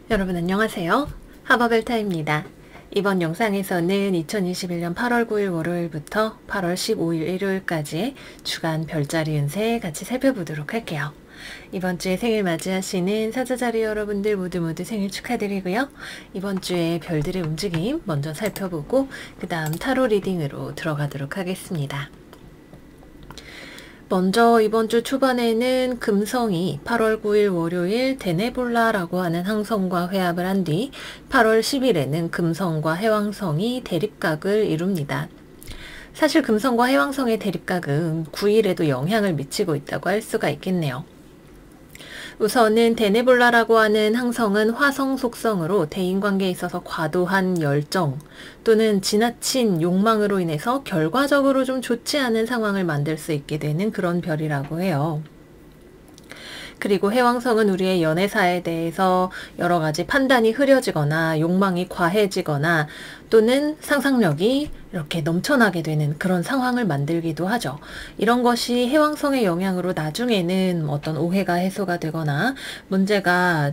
여러분 안녕하세요. 하버벨타입니다. 이번 영상에서는 2021년 8월 9일 월요일부터 8월 15일 일요일까지의 주간 별자리 운세 같이 살펴보도록 할게요. 이번 주에 생일 맞이하시는 사자자리 여러분들 모두 생일 축하드리고요. 이번 주에 별들의 움직임 먼저 살펴보고 그 다음 타로 리딩으로 들어가도록 하겠습니다. 먼저 이번 주 초반에는 금성이 8월 9일 월요일 데네볼라라고 하는 항성과 회합을 한 뒤 8월 10일에는 금성과 해왕성이 대립각을 이룹니다. 사실 금성과 해왕성의 대립각은 9일에도 영향을 미치고 있다고 할 수가 있겠네요. 우선은 데네볼라라고 하는 항성은 화성 속성으로 대인관계에 있어서 과도한 열정 또는 지나친 욕망으로 인해서 결과적으로 좀 좋지 않은 상황을 만들 수 있게 되는 그런 별이라고 해요. 그리고 해왕성은 우리의 연애사에 대해서 여러 가지 판단이 흐려지거나 욕망이 과해지거나 또는 상상력이 이렇게 넘쳐나게 되는 그런 상황을 만들기도 하죠. 이런 것이 해왕성의 영향으로 나중에는 어떤 오해가 해소가 되거나 문제가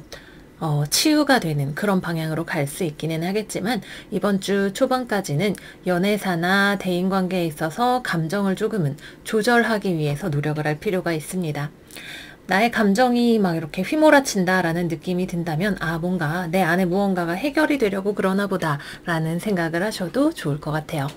치유가 되는 그런 방향으로 갈 수 있기는 하겠지만 이번 주 초반까지는 연애사나 대인관계에 있어서 감정을 조금은 조절하기 위해서 노력을 할 필요가 있습니다. 나의 감정이 막 이렇게 휘몰아친다라는 느낌이 든다면 뭔가 내 안에 무언가가 해결이 되려고 그러나 보다 라는 생각을 하셔도 좋을 것 같아요.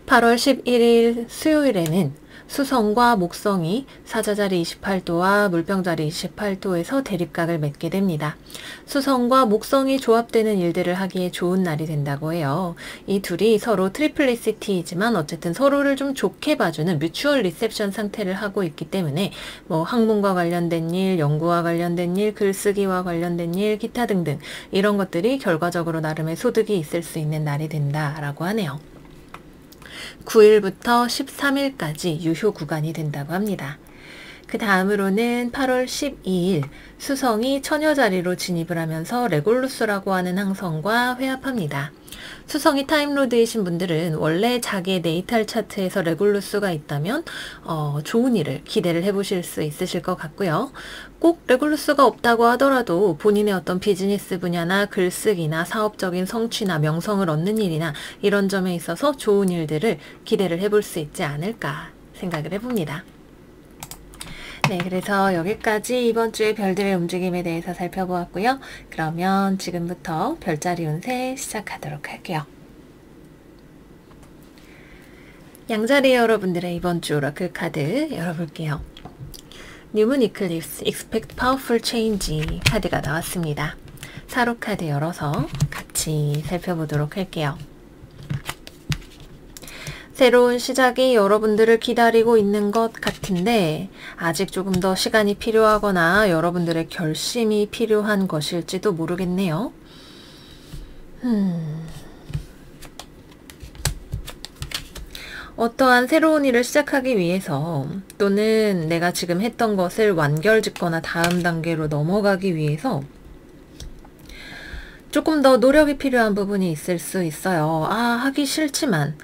8월 11일 수요일에는 수성과 목성이 사자자리 28도와 물병자리 28도에서 대립각을 맺게 됩니다. 수성과 목성이 조합되는 일들을 하기에 좋은 날이 된다고 해요. 이 둘이 서로 트리플리시티이지만 어쨌든 서로를 좀 좋게 봐주는 뮤추얼 리셉션 상태를 하고 있기 때문에 뭐 학문과 관련된 일, 연구와 관련된 일, 글쓰기와 관련된 일, 기타 등등 이런 것들이 결과적으로 나름의 소득이 있을 수 있는 날이 된다라고 하네요. 9일부터 13일까지 유효 구간이 된다고 합니다. 그 다음으로는 8월 12일 수성이 처녀자리로 진입을 하면서 레골루스라고 하는 항성과 회합합니다. 수성이 타임로드이신 분들은 원래 자기의 네이탈 차트에서 레골루스가 있다면 좋은 일을 기대를 해보실 수 있으실 것 같고요. 꼭 레골루스가 없다고 하더라도 본인의 어떤 비즈니스 분야나 글쓰기나 사업적인 성취나 명성을 얻는 일이나 이런 점에 있어서 좋은 일들을 기대를 해볼 수 있지 않을까 생각을 해봅니다. 네, 그래서 여기까지 이번 주의 별들의 움직임에 대해서 살펴보았고요. 그러면 지금부터 별자리 운세 시작하도록 할게요. 양자리 여러분들의 이번 주 오라클 카드 열어볼게요. New Moon Eclipse, Expect Powerful Change 카드가 나왔습니다. 타로 카드 열어서 같이 살펴보도록 할게요. 새로운 시작이 여러분들을 기다리고 있는 것 같은데 아직 조금 더 시간이 필요하거나 여러분들의 결심이 필요한 것일지도 모르겠네요. 어떠한 새로운 일을 시작하기 위해서 또는 내가 지금 했던 것을 완결짓거나 다음 단계로 넘어가기 위해서 조금 더 노력이 필요한 부분이 있을 수 있어요. 하기 싫지만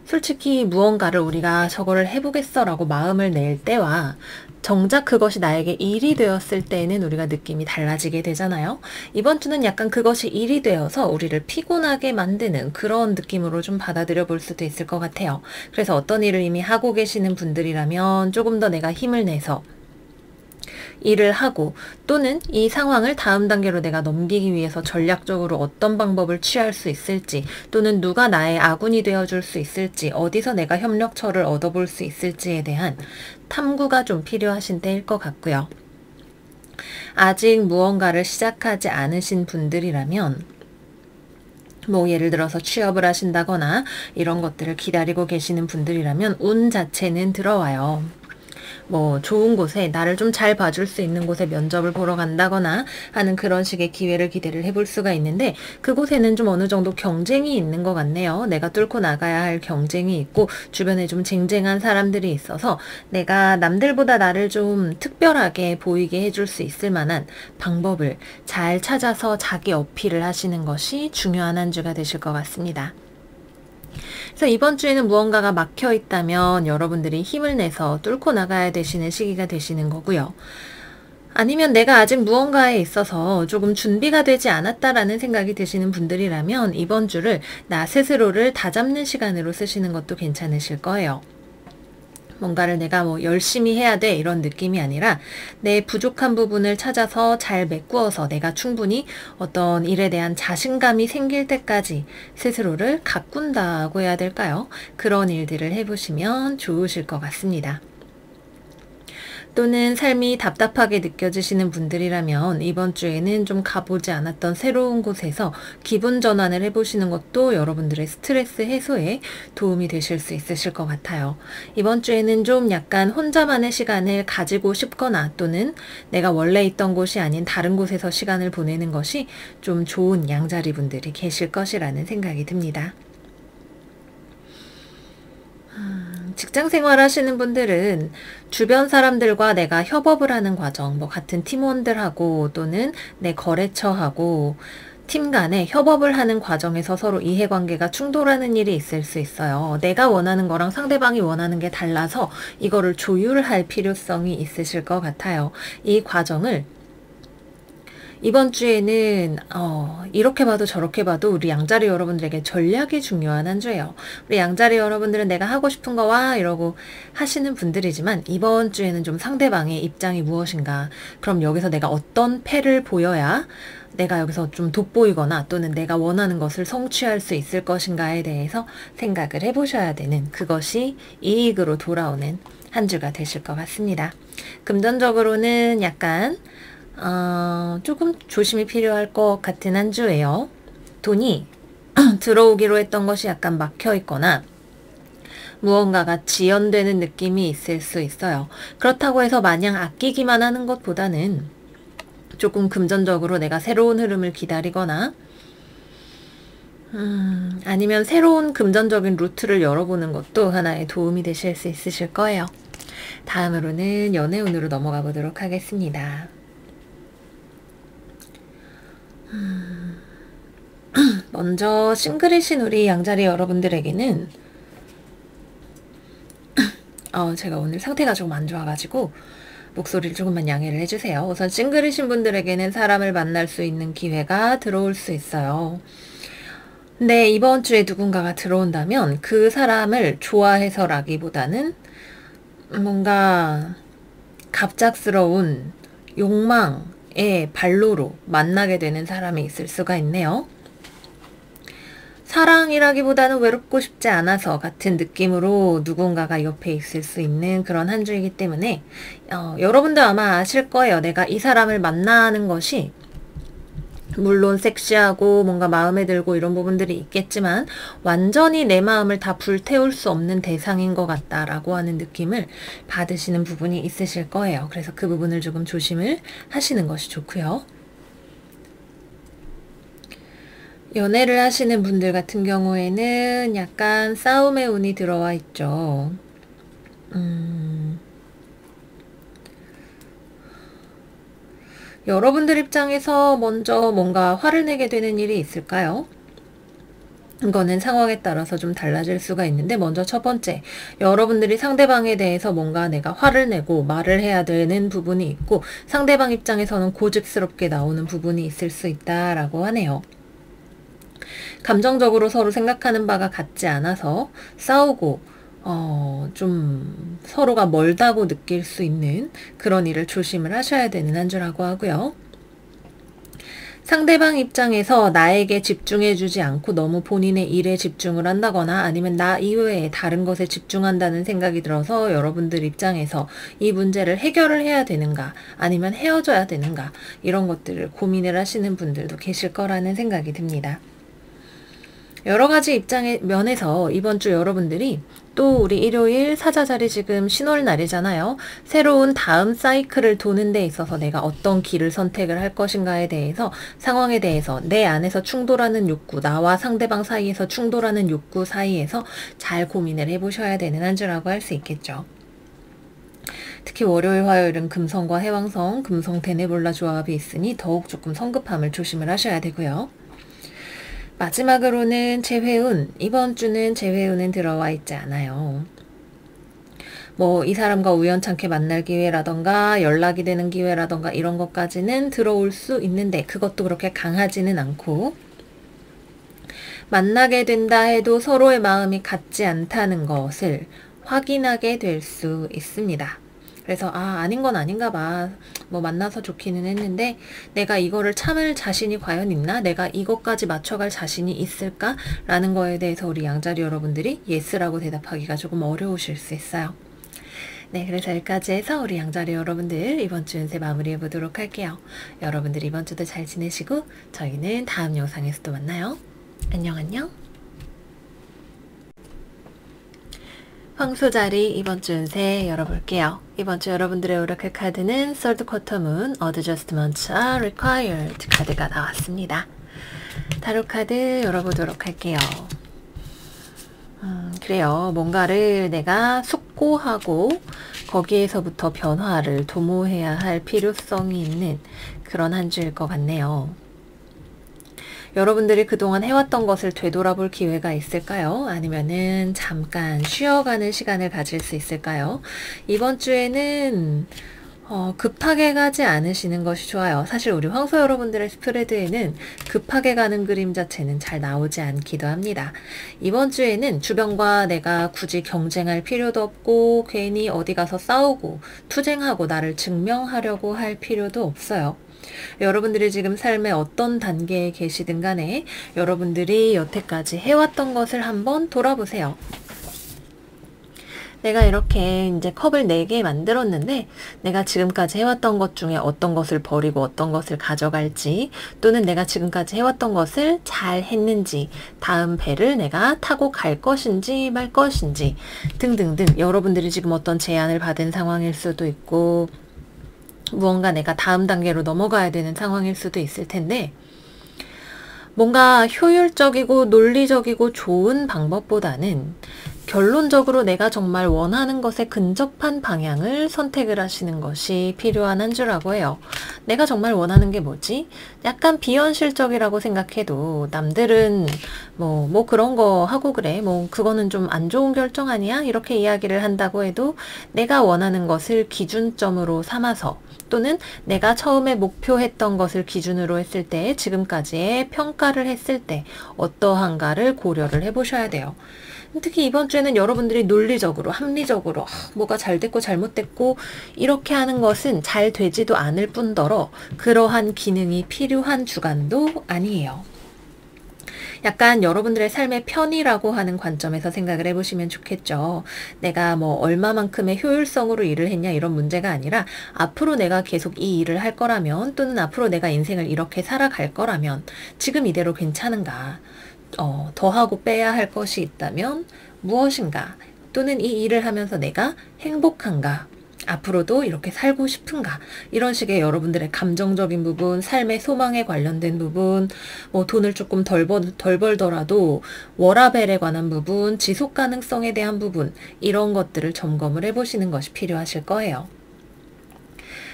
솔직히 무언가를 우리가 저거를 해보겠어 라고 마음을 낼 때와 정작 그것이 나에게 일이 되었을 때에는 우리가 느낌이 달라지게 되잖아요. 이번 주는 약간 그것이 일이 되어서 우리를 피곤하게 만드는 그런 느낌으로 좀 받아들여 볼 수도 있을 것 같아요. 그래서 어떤 일을 이미 하고 계시는 분들이라면 조금 더 내가 힘을 내서 일을 하고 또는 이 상황을 다음 단계로 내가 넘기기 위해서 전략적으로 어떤 방법을 취할 수 있을지 또는 누가 나의 아군이 되어줄 수 있을지 어디서 내가 협력처를 얻어볼 수 있을지에 대한 탐구가 좀 필요하신 때일 것 같고요. 아직 무언가를 시작하지 않으신 분들이라면 뭐 예를 들어서 취업을 하신다거나 이런 것들을 기다리고 계시는 분들이라면 운 자체는 들어와요. 뭐 좋은 곳에 나를 좀 잘 봐줄 수 있는 곳에 면접을 보러 간다거나 하는 그런 식의 기회를 기대를 해볼 수가 있는데 그곳에는 좀 어느 정도 경쟁이 있는 것 같네요. 내가 뚫고 나가야 할 경쟁이 있고 주변에 좀 쟁쟁한 사람들이 있어서 내가 남들보다 나를 좀 특별하게 보이게 해줄 수 있을 만한 방법을 잘 찾아서 자기 어필을 하시는 것이 중요한 한 주가 되실 것 같습니다. 그래서 이번 주에는 무언가가 막혀 있다면 여러분들이 힘을 내서 뚫고 나가야 되시는 시기가 되시는 거고요. 아니면 내가 아직 무언가에 있어서 조금 준비가 되지 않았다라는 생각이 드시는 분들이라면 이번 주를 나 스스로를 다잡는 시간으로 쓰시는 것도 괜찮으실 거예요. 뭔가를 내가 뭐 열심히 해야 돼 이런 느낌이 아니라 내 부족한 부분을 찾아서 잘 메꾸어서 내가 충분히 어떤 일에 대한 자신감이 생길 때까지 스스로를 가꾼다고 해야 될까요? 그런 일들을 해보시면 좋으실 것 같습니다. 또는 삶이 답답하게 느껴지시는 분들이라면 이번 주에는 좀 가보지 않았던 새로운 곳에서 기분 전환을 해보시는 것도 여러분들의 스트레스 해소에 도움이 되실 수 있으실 것 같아요. 이번 주에는 좀 약간 혼자만의 시간을 가지고 싶거나 또는 내가 원래 있던 곳이 아닌 다른 곳에서 시간을 보내는 것이 좀 좋은 양자리 분들이 계실 것이라는 생각이 듭니다. 직장 생활 하시는 분들은 주변 사람들과 내가 협업을 하는 과정, 뭐 같은 팀원들하고 또는 내 거래처하고 팀 간에 협업을 하는 과정에서 서로 이해관계가 충돌하는 일이 있을 수 있어요. 내가 원하는 거랑 상대방이 원하는 게 달라서 이거를 조율할 필요성이 있으실 것 같아요. 이 과정을 이번 주에는 이렇게 봐도 저렇게 봐도 우리 양자리 여러분들에게 전략이 중요한 한 주예요. 우리 양자리 여러분들은 내가 하고 싶은 거 와 이러고 하시는 분들이지만 이번 주에는 좀 상대방의 입장이 무엇인가, 그럼 여기서 내가 어떤 패를 보여야 내가 여기서 좀 돋보이거나 또는 내가 원하는 것을 성취할 수 있을 것인가에 대해서 생각을 해보셔야 되는, 그것이 이익으로 돌아오는 한 주가 되실 것 같습니다. 금전적으로는 약간 조금 조심이 필요할 것 같은 한 주예요. 돈이 들어오기로 했던 것이 약간 막혀 있거나 무언가가 지연되는 느낌이 있을 수 있어요. 그렇다고 해서 마냥 아끼기만 하는 것보다는 조금 금전적으로 내가 새로운 흐름을 기다리거나 아니면 새로운 금전적인 루트를 열어보는 것도 하나의 도움이 되실 수 있으실 거예요. 다음으로는 연애운으로 넘어가 보도록 하겠습니다. 먼저 싱글이신 우리 양자리 여러분들에게는 제가 오늘 상태가 조금 안 좋아가지고 목소리를 조금만 양해를 해주세요. 우선 싱글이신 분들에게는 사람을 만날 수 있는 기회가 들어올 수 있어요. 근데 이번 주에 누군가가 들어온다면 그 사람을 좋아해서라기보다는 뭔가 갑작스러운 욕망의 발로로 만나게 되는 사람이 있을 수가 있네요. 사랑이라기보다는 외롭고 싶지 않아서 같은 느낌으로 누군가가 옆에 있을 수 있는 그런 한 주이기 때문에 여러분도 아마 아실 거예요. 내가 이 사람을 만나는 것이 물론 섹시하고 뭔가 마음에 들고 이런 부분들이 있겠지만 완전히 내 마음을 다 불태울 수 없는 대상인 것 같다라고 하는 느낌을 받으시는 부분이 있으실 거예요. 그래서 그 부분을 조금 조심을 하시는 것이 좋고요. 연애를 하시는 분들 같은 경우에는 약간 싸움의 운이 들어와 있죠. 여러분들 입장에서 먼저 뭔가 화를 내게 되는 일이 있을까요? 이거는 상황에 따라서 좀 달라질 수가 있는데, 먼저 첫 번째, 여러분들이 상대방에 대해서 뭔가 내가 화를 내고 말을 해야 되는 부분이 있고 상대방 입장에서는 고집스럽게 나오는 부분이 있을 수 있다라고 하네요. 감정적으로 서로 생각하는 바가 같지 않아서 싸우고 좀 서로가 멀다고 느낄 수 있는 그런 일을 조심을 하셔야 되는 한 주라고 하고요. 상대방 입장에서 나에게 집중해주지 않고 너무 본인의 일에 집중을 한다거나 아니면 나 이외에 다른 것에 집중한다는 생각이 들어서 여러분들 입장에서 이 문제를 해결을 해야 되는가 아니면 헤어져야 되는가 이런 것들을 고민을 하시는 분들도 계실 거라는 생각이 듭니다. 여러 가지 입장의 면에서 이번 주 여러분들이 또 우리 일요일 사자자리 지금 신월 날이잖아요. 새로운 다음 사이클을 도는 데 있어서 내가 어떤 길을 선택을 할 것인가에 대해서 상황에 대해서 내 안에서 충돌하는 욕구, 나와 상대방 사이에서 충돌하는 욕구 사이에서 잘 고민을 해보셔야 되는 한 주라고 할 수 있겠죠. 특히 월요일, 화요일은 금성과 해왕성, 금성 데네볼라 조합이 있으니 더욱 조금 성급함을 조심을 하셔야 되고요. 마지막으로는 재회운, 이번 주는 재회운은 들어와 있지 않아요. 뭐 이 사람과 우연찮게 만날 기회라던가 연락이 되는 기회라던가 이런 것까지는 들어올 수 있는데 그것도 그렇게 강하지는 않고 만나게 된다 해도 서로의 마음이 같지 않다는 것을 확인하게 될 수 있습니다. 그래서 아닌 건 아닌가 봐. 뭐 만나서 좋기는 했는데 내가 이거를 참을 자신이 과연 있나? 내가 이것까지 맞춰갈 자신이 있을까? 라는 거에 대해서 우리 양자리 여러분들이 예스라고 대답하기가 조금 어려우실 수 있어요. 네, 그래서 여기까지 해서 우리 양자리 여러분들 이번 주 운세 마무리해 보도록 할게요. 여러분들 이번 주도 잘 지내시고 저희는 다음 영상에서 또 만나요. 안녕 안녕. 황소자리 이번 주 운세 열어볼게요. 이번 주 여러분들의 오라클 카드는 Third Quarter Moon Adjustments are Required 카드가 나왔습니다. 타로 카드 열어보도록 할게요. 그래요. 뭔가를 내가 숙고하고 거기에서부터 변화를 도모해야 할 필요성이 있는 그런 한 주일 것 같네요. 여러분들이 그동안 해왔던 것을 되돌아볼 기회가 있을까요? 아니면은 잠깐 쉬어가는 시간을 가질 수 있을까요? 이번 주에는 급하게 가지 않으시는 것이 좋아요. 사실 우리 황소 여러분들의 스프레드에는 급하게 가는 그림 자체는 잘 나오지 않기도 합니다. 이번 주에는 주변과 내가 굳이 경쟁할 필요도 없고 괜히 어디 가서 싸우고 투쟁하고 나를 증명하려고 할 필요도 없어요. 여러분들이 지금 삶의 어떤 단계에 계시든 간에 여러분들이 여태까지 해왔던 것을 한번 돌아보세요. 내가 이렇게 이제 컵을 4개 만들었는데 내가 지금까지 해왔던 것 중에 어떤 것을 버리고 어떤 것을 가져갈지 또는 내가 지금까지 해왔던 것을 잘 했는지 다음 배를 내가 타고 갈 것인지 말 것인지 등등등 여러분들이 지금 어떤 제안을 받은 상황일 수도 있고 무언가 내가 다음 단계로 넘어가야 되는 상황일 수도 있을 텐데 뭔가 효율적이고 논리적이고 좋은 방법보다는 결론적으로 내가 정말 원하는 것에 근접한 방향을 선택을 하시는 것이 필요한 한 주라고 해요. 내가 정말 원하는 게 뭐지? 약간 비현실적이라고 생각해도 남들은 뭐 그런 거 하고 그래. 뭐 그거는 좀 안 좋은 결정 아니야? 이렇게 이야기를 한다고 해도 내가 원하는 것을 기준점으로 삼아서 또는 내가 처음에 목표했던 것을 기준으로 했을 때 지금까지의 평가를 했을 때 어떠한가를 고려를 해보셔야 돼요. 특히 이번 주에는 여러분들이 논리적으로 합리적으로 뭐가 잘 됐고 잘못됐고 이렇게 하는 것은 잘 되지도 않을 뿐더러 그러한 기능이 필요한 주간도 아니에요. 약간 여러분들의 삶의 편의라고 하는 관점에서 생각을 해보시면 좋겠죠. 내가 뭐 얼마만큼의 효율성으로 일을 했냐 이런 문제가 아니라 앞으로 내가 계속 이 일을 할 거라면 또는 앞으로 내가 인생을 이렇게 살아갈 거라면 지금 이대로 괜찮은가? 더 하고 빼야 할 것이 있다면 무엇인가? 또는 이 일을 하면서 내가 행복한가? 앞으로도 이렇게 살고 싶은가? 이런 식의 여러분들의 감정적인 부분, 삶의 소망에 관련된 부분, 뭐 돈을 조금 덜 벌더라도 워라밸에 관한 부분, 지속 가능성에 대한 부분, 이런 것들을 점검을 해보시는 것이 필요하실 거예요.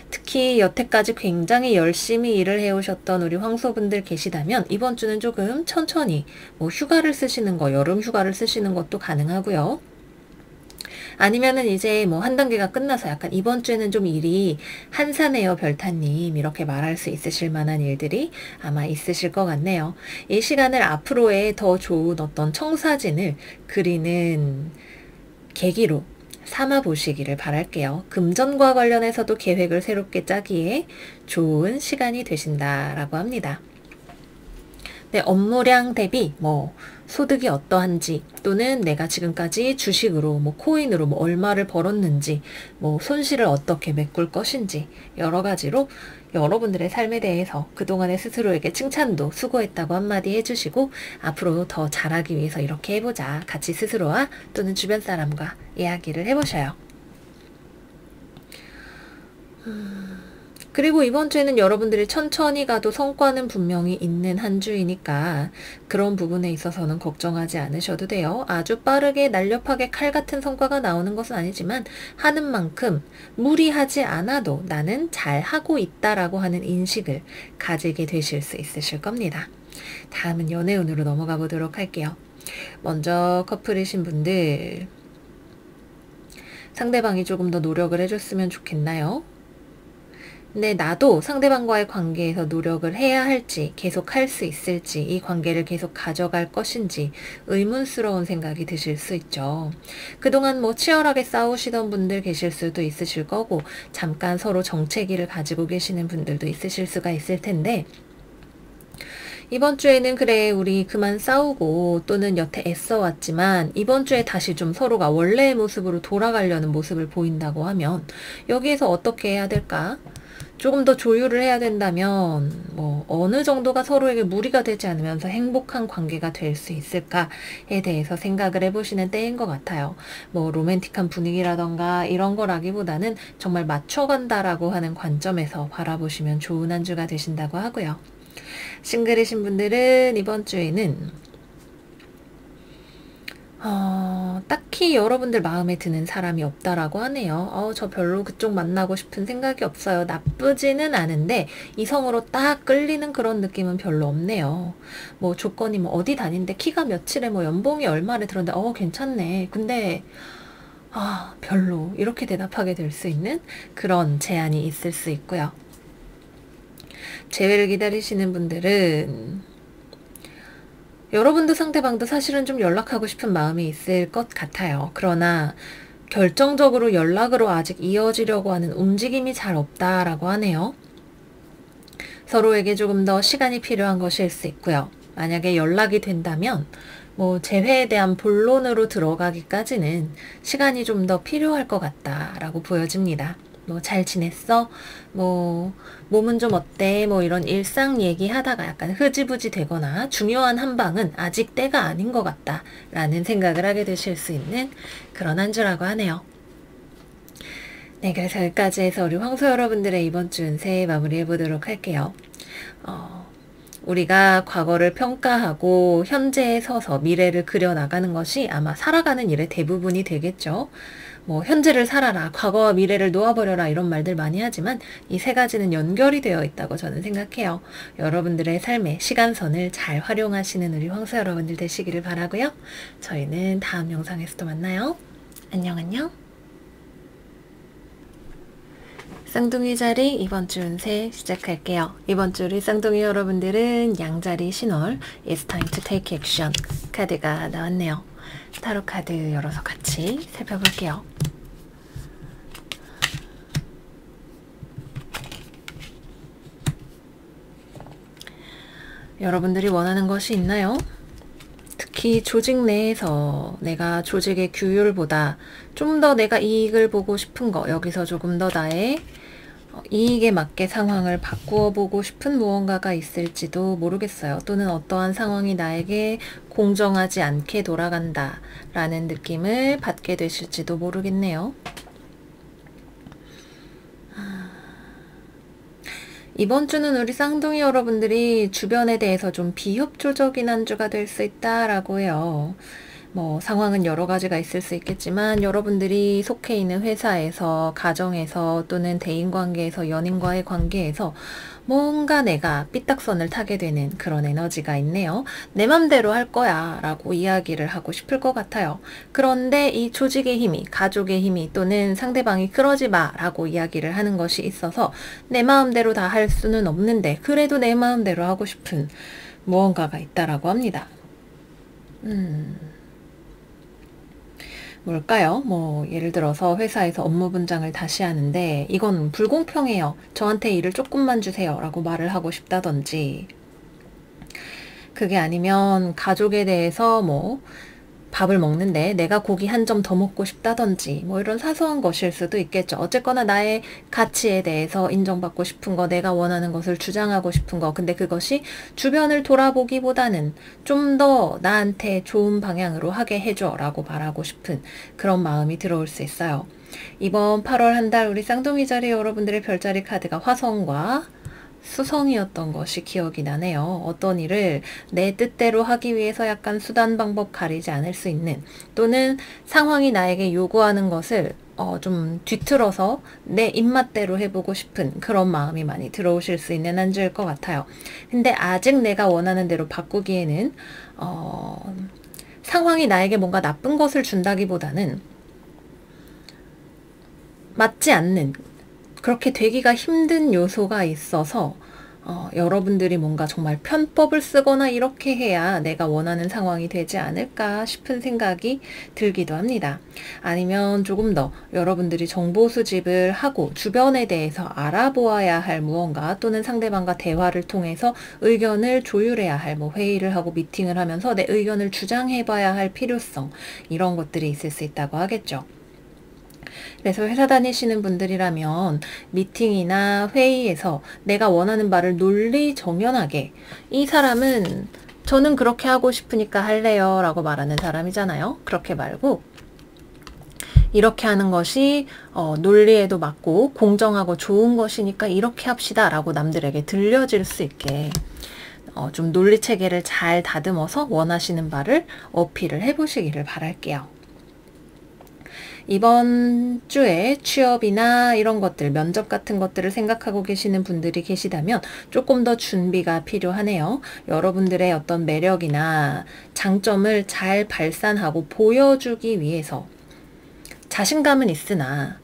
특히 여태까지 굉장히 열심히 일을 해오셨던 우리 황소분들 계시다면 이번 주는 조금 천천히 뭐 휴가를 쓰시는 거, 여름 휴가를 쓰시는 것도 가능하고요. 아니면은 이제 뭐 한 단계가 끝나서 약간 이번 주에는 좀 일이 한산해요 별타님 이렇게 말할 수 있으실 만한 일들이 아마 있으실 것 같네요. 이 시간을 앞으로의 더 좋은 어떤 청사진을 그리는 계기로 삼아 보시기를 바랄게요. 금전과 관련해서도 계획을 새롭게 짜기에 좋은 시간이 되신다라고 합니다. 네, 업무량 대비 뭐 소득이 어떠한지 또는 내가 지금까지 주식으로 뭐 코인으로 뭐 얼마를 벌었는지 뭐 손실을 어떻게 메꿀 것인지 여러 가지로 여러분들의 삶에 대해서 그동안의 스스로에게 칭찬도 수고했다고 한마디 해주시고 앞으로 더 잘하기 위해서 이렇게 해보자 같이 스스로와 또는 주변 사람과 이야기를 해보셔요. 그리고 이번 주에는 여러분들이 천천히 가도 성과는 분명히 있는 한 주이니까 그런 부분에 있어서는 걱정하지 않으셔도 돼요. 아주 빠르게 날렵하게 칼 같은 성과가 나오는 것은 아니지만 하는 만큼 무리하지 않아도 나는 잘하고 있다라고 하는 인식을 가지게 되실 수 있으실 겁니다. 다음은 연애운으로 넘어가 보도록 할게요. 먼저 커플이신 분들 상대방이 조금 더 노력을 해줬으면 좋겠나요? 근데 나도 상대방과의 관계에서 노력을 해야 할지, 계속 할 수 있을지, 이 관계를 계속 가져갈 것인지 의문스러운 생각이 드실 수 있죠. 그동안 뭐 치열하게 싸우시던 분들 계실 수도 있으실 거고, 잠깐 서로 정체기를 가지고 계시는 분들도 있으실 수가 있을 텐데, 이번 주에는 그래 우리 그만 싸우고 또는 여태 애써왔지만 이번 주에 다시 좀 서로가 원래의 모습으로 돌아가려는 모습을 보인다고 하면 여기에서 어떻게 해야 될까? 조금 더 조율을 해야 된다면 뭐 어느 정도가 서로에게 무리가 되지 않으면서 행복한 관계가 될 수 있을까에 대해서 생각을 해보시는 때인 것 같아요. 뭐 로맨틱한 분위기라던가 이런 거라기보다는 정말 맞춰간다라고 하는 관점에서 바라보시면 좋은 한 주가 되신다고 하고요. 싱글이신 분들은 이번 주에는 딱히 여러분들 마음에 드는 사람이 없다라고 하네요. 저 별로 그쪽 만나고 싶은 생각이 없어요. 나쁘지는 않은데 이성으로 딱 끌리는 그런 느낌은 별로 없네요. 뭐 조건이 뭐 어디 다니는데 키가 몇이래 뭐 연봉이 얼마래 들었는데 괜찮네. 근데 별로 이렇게 대답하게 될 수 있는 그런 제한이 있을 수 있고요. 재회를 기다리시는 분들은 여러분도 상대방도 사실은 좀 연락하고 싶은 마음이 있을 것 같아요. 그러나 결정적으로 연락으로 아직 이어지려고 하는 움직임이 잘 없다라고 하네요. 서로에게 조금 더 시간이 필요한 것일 수 있고요. 만약에 연락이 된다면 뭐 재회에 대한 본론으로 들어가기까지는 시간이 좀 더 필요할 것 같다라고 보여집니다. 뭐 잘 지냈어? 뭐 몸은 좀 어때? 뭐 이런 일상 얘기하다가 약간 흐지부지 되거나 중요한 한 방은 아직 때가 아닌 것 같다 라는 생각을 하게 되실 수 있는 그런 한 주라고 하네요. 네, 그래서 여기까지 해서 우리 황소 여러분들의 이번 주 운세 마무리해 보도록 할게요. 우리가 과거를 평가하고 현재에 서서 미래를 그려나가는 것이 아마 살아가는 일의 대부분이 되겠죠. 뭐 현재를 살아라, 과거와 미래를 놓아버려라 이런 말들 많이 하지만 이 세 가지는 연결이 되어 있다고 저는 생각해요. 여러분들의 삶의 시간선을 잘 활용하시는 우리 황소 여러분들 되시기를 바라고요. 저희는 다음 영상에서 또 만나요. 안녕 안녕. 쌍둥이 자리 이번 주 운세 시작할게요. 이번 주 우리 쌍둥이 여러분들은 양자리 신월 It's time to take action 카드가 나왔네요. 타로 카드 열어서 같이 살펴볼게요. 여러분들이 원하는 것이 있나요? 특히 조직 내에서 내가 조직의 규율보다 좀 더 내가 이익을 보고 싶은 거, 여기서 조금 더 나의 이익에 맞게 상황을 바꾸어 보고 싶은 무언가가 있을지도 모르겠어요. 또는 어떠한 상황이 나에게 공정하지 않게 돌아간다 라는 느낌을 받게 되실지도 모르겠네요. 이번 주는 우리 쌍둥이 여러분들이 주변에 대해서 좀 비협조적인 한 주가 될 수 있다라고 해요. 뭐 상황은 여러 가지가 있을 수 있겠지만 여러분들이 속해 있는 회사에서, 가정에서 또는 대인관계에서, 연인과의 관계에서 뭔가 내가 삐딱선을 타게 되는 그런 에너지가 있네요. 내 맘대로 할 거야 라고 이야기를 하고 싶을 것 같아요. 그런데 이 조직의 힘이, 가족의 힘이 또는 상대방이 그러지 마 라고 이야기를 하는 것이 있어서 내 마음대로 다 할 수는 없는데 그래도 내 마음대로 하고 싶은 무언가가 있다라고 합니다. 뭘까요? 뭐 예를 들어서 회사에서 업무 분장을 다시 하는데 이건 불공평해요. 저한테 일을 조금만 주세요 라고 말을 하고 싶다든지, 그게 아니면 가족에 대해서 뭐 밥을 먹는데 내가 고기 한 점 더 먹고 싶다든지 뭐 이런 사소한 것일 수도 있겠죠. 어쨌거나 나의 가치에 대해서 인정받고 싶은 거, 내가 원하는 것을 주장하고 싶은 거, 근데 그것이 주변을 돌아보기보다는 좀 더 나한테 좋은 방향으로 하게 해줘 라고 말하고 싶은 그런 마음이 들어올 수 있어요. 이번 8월 한 달 우리 쌍둥이 자리 여러분들의 별자리 카드가 화성과 수성이었던 것이 기억이 나네요. 어떤 일을 내 뜻대로 하기 위해서 약간 수단 방법 가리지 않을 수 있는, 또는 상황이 나에게 요구하는 것을 좀 뒤틀어서 내 입맛대로 해보고 싶은 그런 마음이 많이 들어오실 수 있는 한 주일 것 같아요. 근데 아직 내가 원하는 대로 바꾸기에는 상황이 나에게 뭔가 나쁜 것을 준다기보다는 맞지 않는, 그렇게 되기가 힘든 요소가 있어서 여러분들이 뭔가 정말 편법을 쓰거나 이렇게 해야 내가 원하는 상황이 되지 않을까 싶은 생각이 들기도 합니다. 아니면 조금 더 여러분들이 정보 수집을 하고 주변에 대해서 알아보아야 할 무언가, 또는 상대방과 대화를 통해서 의견을 조율해야 할, 뭐 회의를 하고 미팅을 하면서 내 의견을 주장해 봐야 할 필요성, 이런 것들이 있을 수 있다고 하겠죠. 그래서 회사 다니시는 분들이라면 미팅이나 회의에서 내가 원하는 바를 논리정연하게, 이 사람은 저는 그렇게 하고 싶으니까 할래요 라고 말하는 사람이잖아요. 그렇게 말고 이렇게 하는 것이 논리에도 맞고 공정하고 좋은 것이니까 이렇게 합시다 라고 남들에게 들려질 수 있게 좀 논리체계를 잘 다듬어서 원하시는 바를 어필을 해보시기를 바랄게요. 이번 주에 취업이나 이런 것들, 면접 같은 것들을 생각하고 계시는 분들이 계시다면 조금 더 준비가 필요하네요. 여러분들의 어떤 매력이나 장점을 잘 발산하고 보여주기 위해서 자신감은 있으나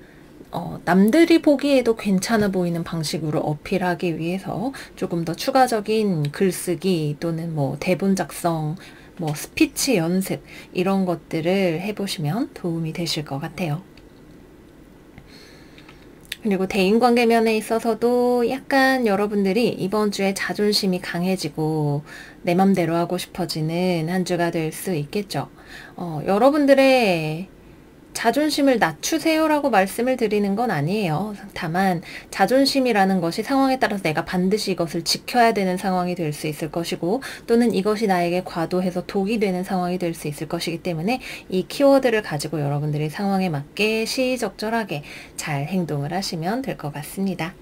남들이 보기에도 괜찮아 보이는 방식으로 어필하기 위해서 조금 더 추가적인 글쓰기 또는 뭐 대본 작성, 뭐 스피치 연습, 이런 것들을 해보시면 도움이 되실 것 같아요. 그리고 대인관계 면에 있어서도 약간 여러분들이 이번 주에 자존심이 강해지고 내 맘대로 하고 싶어지는 한 주가 될 수 있겠죠. 여러분들의 자존심을 낮추세요라고 말씀을 드리는 건 아니에요. 다만 자존심이라는 것이 상황에 따라서 내가 반드시 이것을 지켜야 되는 상황이 될 수 있을 것이고, 또는 이것이 나에게 과도해서 독이 되는 상황이 될 수 있을 것이기 때문에 이 키워드를 가지고 여러분들이 상황에 맞게 시의적절하게 잘 행동을 하시면 될 것 같습니다.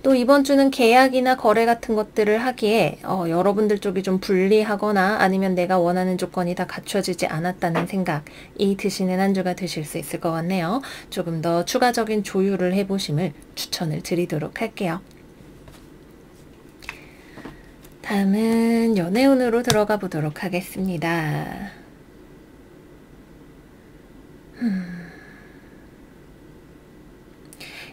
또 이번 주는 계약이나 거래 같은 것들을 하기에 여러분들 쪽이 좀 불리하거나 아니면 내가 원하는 조건이 다 갖춰지지 않았다는 생각이 드시는 한 주가 되실 수 있을 것 같네요. 조금 더 추가적인 조율을 해보심을 추천을 드리도록 할게요. 다음은 연애운으로 들어가 보도록 하겠습니다.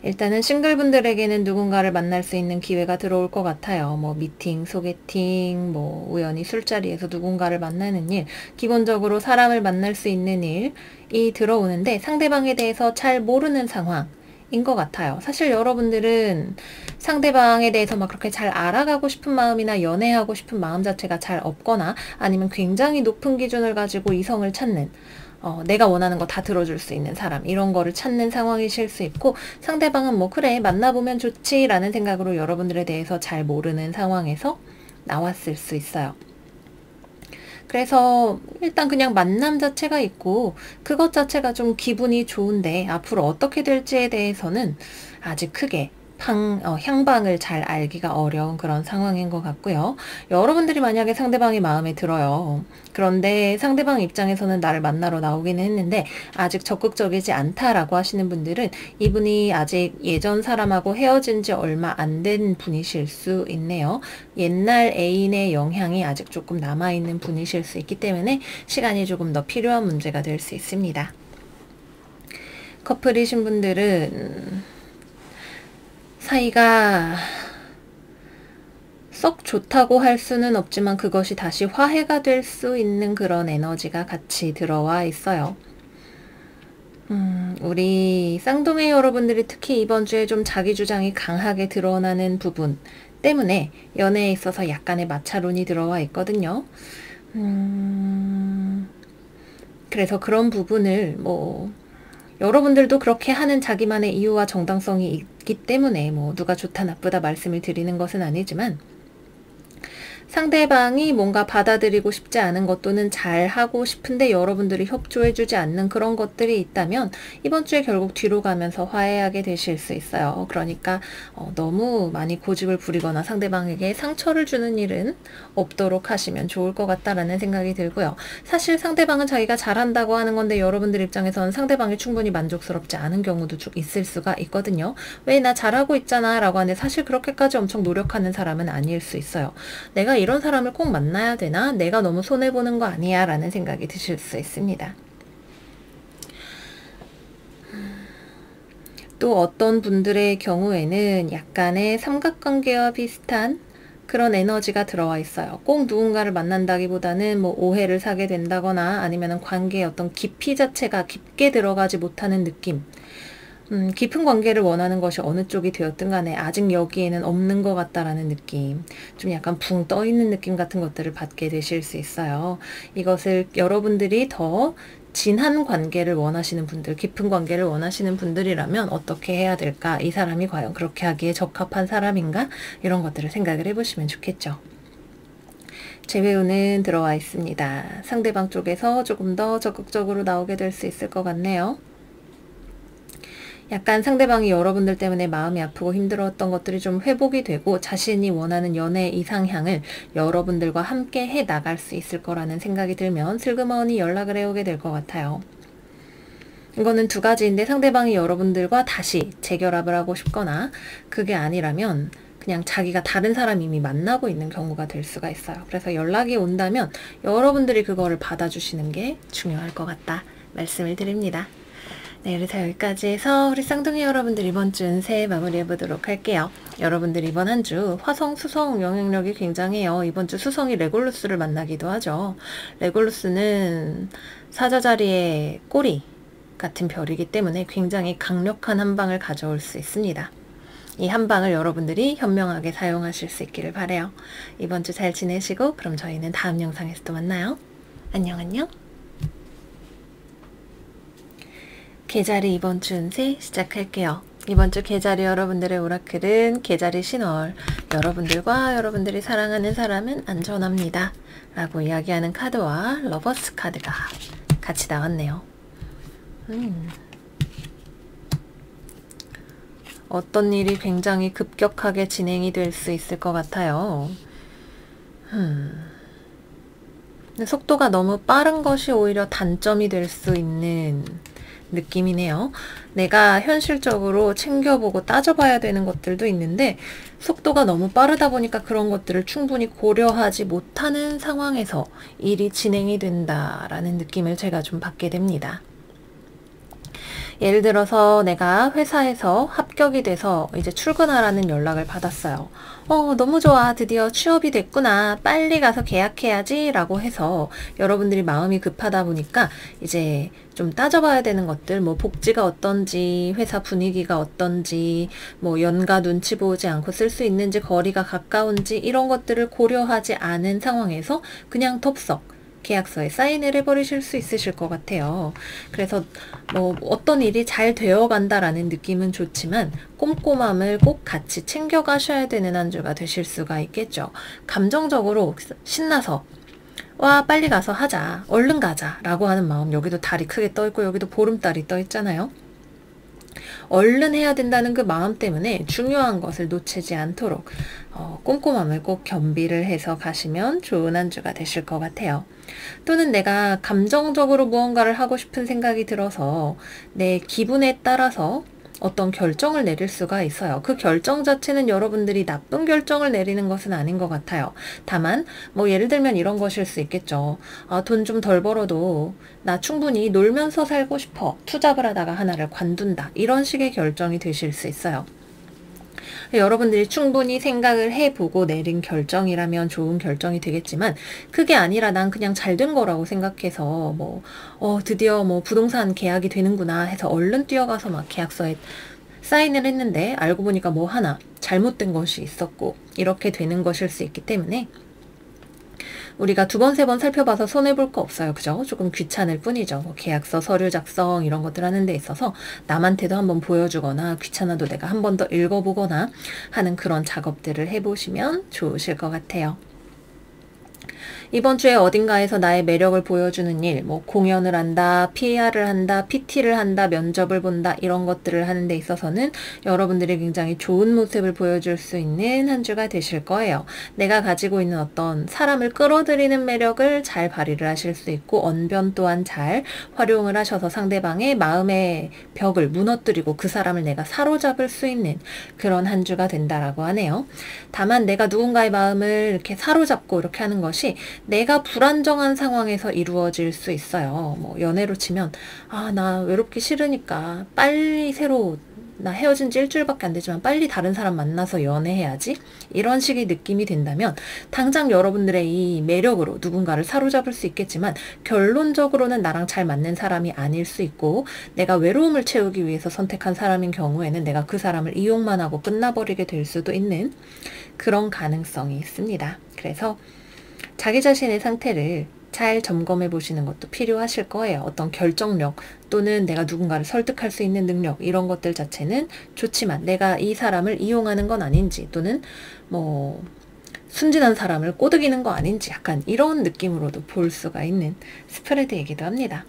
일단은 싱글분들에게는 누군가를 만날 수 있는 기회가 들어올 것 같아요. 뭐 미팅, 소개팅, 뭐 우연히 술자리에서 누군가를 만나는 일, 기본적으로 사람을 만날 수 있는 일이 들어오는데 상대방에 대해서 잘 모르는 상황인 것 같아요. 사실 여러분들은 상대방에 대해서 막 그렇게 잘 알아가고 싶은 마음이나 연애하고 싶은 마음 자체가 잘 없거나, 아니면 굉장히 높은 기준을 가지고 이성을 찾는, 내가 원하는 거 다 들어줄 수 있는 사람, 이런 거를 찾는 상황이실 수 있고, 상대방은 뭐 그래 만나보면 좋지 라는 생각으로 여러분들에 대해서 잘 모르는 상황에서 나왔을 수 있어요. 그래서 일단 그냥 만남 자체가 있고 그것 자체가 좀 기분이 좋은데, 앞으로 어떻게 될지에 대해서는 아직 크게 향방을 잘 알기가 어려운 그런 상황인 것 같고요. 여러분들이 만약에 상대방이 마음에 들어요. 그런데 상대방 입장에서는 나를 만나러 나오기는 했는데 아직 적극적이지 않다라고 하시는 분들은 이분이 아직 예전 사람하고 헤어진 지 얼마 안 된 분이실 수 있네요. 옛날 애인의 영향이 아직 조금 남아있는 분이실 수 있기 때문에 시간이 조금 더 필요한 문제가 될 수 있습니다. 커플이신 분들은 사이가 썩 좋다고 할 수는 없지만 그것이 다시 화해가 될 수 있는 그런 에너지가 같이 들어와 있어요. 우리 쌍둥이 여러분들이 특히 이번 주에 좀 자기 주장이 강하게 드러나는 부분 때문에 연애에 있어서 약간의 마찰운이 들어와 있거든요. 그래서 그런 부분을 여러분들도 그렇게 하는 자기만의 이유와 정당성이 있기 때문에 누가 좋다 나쁘다 말씀을 드리는 것은 아니지만, 상대방이 뭔가 받아들이고 싶지 않은 것 또는 잘하고 싶은데 여러분들이 협조해주지 않는 그런 것들이 있다면 이번 주에 결국 뒤로 가면서 화해하게 되실 수 있어요. 그러니까 너무 많이 고집을 부리거나 상대방에게 상처를 주는 일은 없도록 하시면 좋을 것 같다라는 생각이 들고요. 사실 상대방은 자기가 잘한다고 하는 건데 여러분들 입장에서는 상대방이 충분히 만족스럽지 않은 경우도 쭉 있을 수가 있거든요. 왜 나 잘하고 있잖아 라고 하는데 사실 그렇게까지 엄청 노력하는 사람은 아닐 수 있어요. 내가 이런 사람을 꼭 만나야 되나? 내가 너무 손해보는 거 아니야? 라는 생각이 드실 수 있습니다. 또 어떤 분들의 경우에는 약간의 삼각관계와 비슷한 그런 에너지가 들어와 있어요. 꼭 누군가를 만난다기보다는 뭐 오해를 사게 된다거나 아니면 관계의 어떤 깊이 자체가 깊게 들어가지 못하는 느낌. 깊은 관계를 원하는 것이 어느 쪽이 되었든 간에 아직 여기에는 없는 것 같다라는 느낌, 좀 약간 붕 떠 있는 느낌 같은 것들을 받게 되실 수 있어요. 이것을 여러분들이 더 진한 관계를 원하시는 분들, 깊은 관계를 원하시는 분들이라면 어떻게 해야 될까? 이 사람이 과연 그렇게 하기에 적합한 사람인가? 이런 것들을 생각을 해보시면 좋겠죠. 재회운은 들어와 있습니다. 상대방 쪽에서 조금 더 적극적으로 나오게 될 수 있을 것 같네요. 약간 상대방이 여러분들 때문에 마음이 아프고 힘들었던 것들이 좀 회복이 되고 자신이 원하는 연애 이상향을 여러분들과 함께 해 나갈 수 있을 거라는 생각이 들면 슬그머니 연락을 해오게 될 것 같아요. 이거는 두 가지인데, 상대방이 여러분들과 다시 재결합을 하고 싶거나 그게 아니라면 그냥 자기가 다른 사람 이미 만나고 있는 경우가 될 수가 있어요. 그래서 연락이 온다면 여러분들이 그거를 받아주시는 게 중요할 것 같다 말씀을 드립니다. 네, 그래서 여기까지 해서 우리 쌍둥이 여러분들 이번 주 운세 마무리해 보도록 할게요. 여러분들 이번 한 주 화성, 수성 영향력이 굉장해요. 이번 주 수성이 레골루스를 만나기도 하죠. 레골루스는 사자자리의 꼬리 같은 별이기 때문에 굉장히 강력한 한방을 가져올 수 있습니다. 이 한방을 여러분들이 현명하게 사용하실 수 있기를 바라요. 이번 주 잘 지내시고 그럼 저희는 다음 영상에서 또 만나요. 안녕 안녕. 개자리 이번 주 운세 시작할게요. 이번 주 개자리 여러분들의 오라클은 개자리 신월, 여러분들과 여러분들이 사랑하는 사람은 안전합니다 라고 이야기하는 카드와 러버스 카드가 같이 나왔네요. 어떤 일이 굉장히 급격하게 진행이 될 수 있을 것 같아요. 근데 속도가 너무 빠른 것이 오히려 단점이 될 수 있는 느낌이네요. 내가 현실적으로 챙겨보고 따져봐야 되는 것들도 있는데 속도가 너무 빠르다 보니까 그런 것들을 충분히 고려하지 못하는 상황에서 일이 진행이 된다라는 느낌을 제가 좀 받게 됩니다. 예를 들어서 내가 회사에서 합격이 돼서 이제 출근하라는 연락을 받았어요. 너무 좋아. 드디어 취업이 됐구나. 빨리 가서 계약해야지 라고 해서 여러분들이 마음이 급하다 보니까 이제 좀 따져봐야 되는 것들, 뭐 복지가 어떤지, 회사 분위기가 어떤지, 뭐 연가 눈치 보지 않고 쓸 수 있는지, 거리가 가까운지 이런 것들을 고려하지 않은 상황에서 그냥 덥석 계약서에 사인을 해버리실 수 있으실 것 같아요. 그래서 뭐 어떤 일이 잘 되어 간다라는 느낌은 좋지만 꼼꼼함을 꼭 같이 챙겨 가셔야 되는 한 주가 되실 수가 있겠죠. 감정적으로 신나서 와 빨리 가서 하자, 얼른 가자 라고 하는 마음, 여기도 달이 크게 떠 있고 여기도 보름달이 떠 있잖아요. 얼른 해야 된다는 그 마음 때문에 중요한 것을 놓치지 않도록 꼼꼼함을 꼭 겸비를 해서 가시면 좋은 한 주가 되실 것 같아요. 또는 내가 감정적으로 무언가를 하고 싶은 생각이 들어서 내 기분에 따라서 어떤 결정을 내릴 수가 있어요. 그 결정 자체는 여러분들이 나쁜 결정을 내리는 것은 아닌 것 같아요. 다만 뭐 예를 들면 이런 것일 수 있겠죠. 돈 좀 덜 벌어도 나 충분히 놀면서 살고 싶어. 투잡을 하다가 하나를 관둔다. 이런 식의 결정이 되실 수 있어요. 여러분들이 충분히 생각을 해보고 내린 결정이라면 좋은 결정이 되겠지만 그게 아니라 난 그냥 잘된 거라고 생각해서 드디어 뭐 부동산 계약이 되는구나 해서 얼른 뛰어가서 막 계약서에 사인을 했는데 알고 보니까 뭐 하나 잘못된 것이 있었고 이렇게 되는 것일 수 있기 때문에 우리가 두 번, 세 번 살펴봐서 손해볼 거 없어요. 그죠? 조금 귀찮을 뿐이죠. 뭐 계약서, 서류 작성 이런 것들 하는 데 있어서 남한테도 한번 보여주거나 귀찮아도 내가 한 번 더 읽어보거나 하는 그런 작업들을 해보시면 좋으실 것 같아요. 이번 주에 어딘가에서 나의 매력을 보여주는 일, 뭐 공연을 한다, PR을 한다, PT를 한다, 면접을 본다 이런 것들을 하는 데 있어서는 여러분들이 굉장히 좋은 모습을 보여줄 수 있는 한 주가 되실 거예요. 내가 가지고 있는 어떤 사람을 끌어들이는 매력을 잘 발휘를 하실 수 있고 언변 또한 잘 활용을 하셔서 상대방의 마음의 벽을 무너뜨리고 그 사람을 내가 사로잡을 수 있는 그런 한 주가 된다라고 하네요. 다만 내가 누군가의 마음을 이렇게 사로잡고 이렇게 하는 것이 내가 불안정한 상황에서 이루어질 수 있어요. 뭐 연애로 치면 나 외롭기 싫으니까 빨리 새로 나 헤어진 지 일주일밖에 안 되지만 빨리 다른 사람 만나서 연애해야지, 이런 식의 느낌이 된다면 당장 여러분들의 이 매력으로 누군가를 사로잡을 수 있겠지만 결론적으로는 나랑 잘 맞는 사람이 아닐 수 있고, 내가 외로움을 채우기 위해서 선택한 사람인 경우에는 내가 그 사람을 이용만 하고 끝나버리게 될 수도 있는 그런 가능성이 있습니다. 그래서 자기 자신의 상태를 잘 점검해 보시는 것도 필요하실 거예요. 어떤 결정력 또는 내가 누군가를 설득할 수 있는 능력, 이런 것들 자체는 좋지만 내가 이 사람을 이용하는 건 아닌지, 또는 뭐 순진한 사람을 꼬드기는 거 아닌지, 약간 이런 느낌으로도 볼 수가 있는 스프레드이기도 합니다.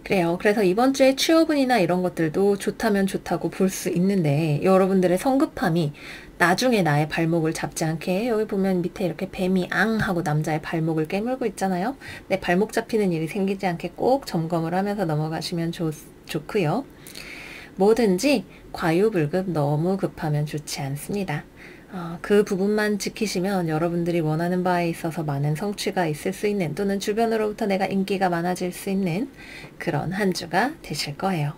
그래요. 그래서 이번 주에 취업운이나 이런 것들도 좋다면 좋다고 볼 수 있는데, 여러분들의 성급함이 나중에 나의 발목을 잡지 않게, 여기 보면 밑에 이렇게 뱀이 앙 하고 남자의 발목을 깨물고 있잖아요. 내 발목 잡히는 일이 생기지 않게 꼭 점검을 하면서 넘어가시면 좋고요. 뭐든지 과유불급, 너무 급하면 좋지 않습니다. 그 부분만 지키시면 여러분들이 원하는 바에 있어서 많은 성취가 있을 수 있는, 또는 주변으로부터 내가 인기가 많아질 수 있는 그런 한 주가 되실 거예요.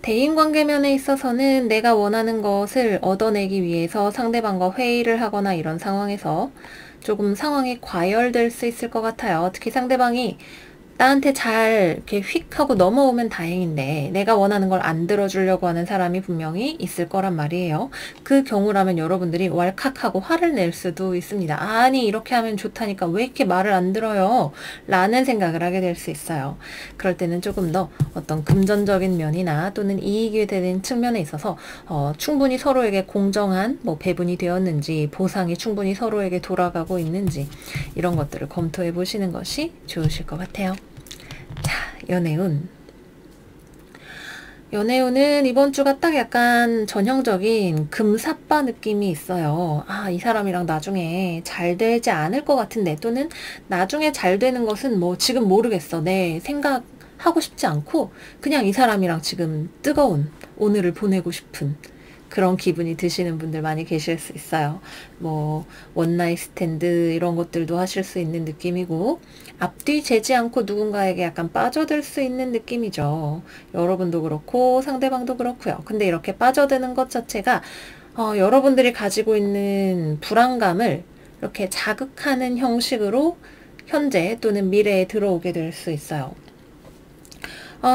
대인관계 면에 있어서는 내가 원하는 것을 얻어내기 위해서 상대방과 회의를 하거나 이런 상황에서 조금 상황이 과열될 수 있을 것 같아요. 특히 상대방이 나한테 잘 이렇게 휙 하고 넘어오면 다행인데 내가 원하는 걸 안 들어주려고 하는 사람이 분명히 있을 거란 말이에요. 그 경우라면 여러분들이 왈칵하고 화를 낼 수도 있습니다. 아니 이렇게 하면 좋다니까 왜 이렇게 말을 안 들어요? 라는 생각을 하게 될 수 있어요. 그럴 때는 조금 더 어떤 금전적인 면이나 또는 이익이 되는 측면에 있어서 충분히 서로에게 공정한 배분이 되었는지, 보상이 충분히 서로에게 돌아가고 있는지, 이런 것들을 검토해 보시는 것이 좋으실 것 같아요. 자, 연애운. 연애운은 이번 주가 딱 약간 전형적인 금사빠 느낌이 있어요. 이 사람이랑 나중에 잘 되지 않을 것 같은데, 또는 나중에 잘 되는 것은 지금 모르겠어. 내 생각하고 싶지 않고 그냥 이 사람이랑 지금 뜨거운 오늘을 보내고 싶은 그런 기분이 드시는 분들 많이 계실 수 있어요. 원나잇 스탠드 이런 것들도 하실 수 있는 느낌이고, 앞뒤 재지 않고 누군가에게 약간 빠져들 수 있는 느낌이죠. 여러분도 그렇고 상대방도 그렇고요. 근데 이렇게 빠져드는 것 자체가 여러분들이 가지고 있는 불안감을 이렇게 자극하는 형식으로 현재 또는 미래에 들어오게 될 수 있어요.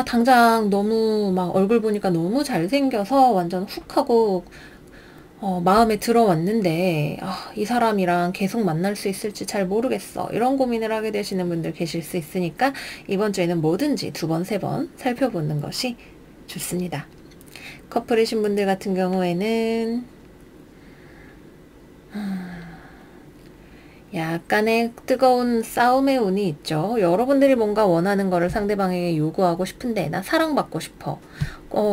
당장 너무 얼굴 보니까 너무 잘생겨서 완전 훅 하고 마음에 들어왔는데 이 사람이랑 계속 만날 수 있을지 잘 모르겠어, 이런 고민을 하게 되시는 분들 계실 수 있으니까 이번 주에는 뭐든지 2번, 3번 살펴보는 것이 좋습니다. 커플이신 분들 같은 경우에는 약간의 뜨거운 싸움의 운이 있죠. 여러분들이 뭔가 원하는 거를 상대방에게 요구하고 싶은데, 나 사랑받고 싶어.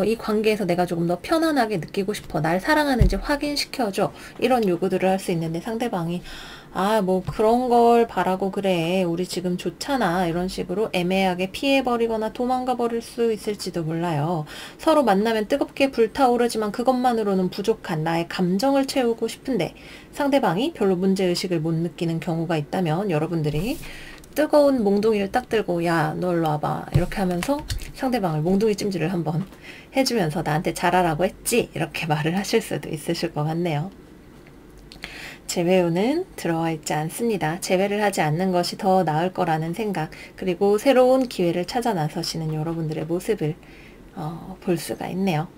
이 관계에서 내가 조금 더 편안하게 느끼고 싶어. 날 사랑하는지 확인시켜줘. 이런 요구들을 할 수 있는데 상대방이 그런 걸 바라고 그래. 우리 지금 좋잖아. 이런 식으로 애매하게 피해버리거나 도망가 버릴 수 있을지도 몰라요. 서로 만나면 뜨겁게 불타오르지만 그것만으로는 부족한 나의 감정을 채우고 싶은데 상대방이 별로 문제의식을 못 느끼는 경우가 있다면, 여러분들이 뜨거운 몽둥이를 딱 들고 야, 너 일로 와봐, 이렇게 하면서 상대방을 몽둥이 찜질을 한번 해주면서 나한테 잘하라고 했지? 이렇게 말을 하실 수도 있으실 것 같네요. 재회운은 들어와 있지 않습니다. 재회를 하지 않는 것이 더 나을 거라는 생각, 그리고 새로운 기회를 찾아 나서시는 여러분들의 모습을 볼 수가 있네요.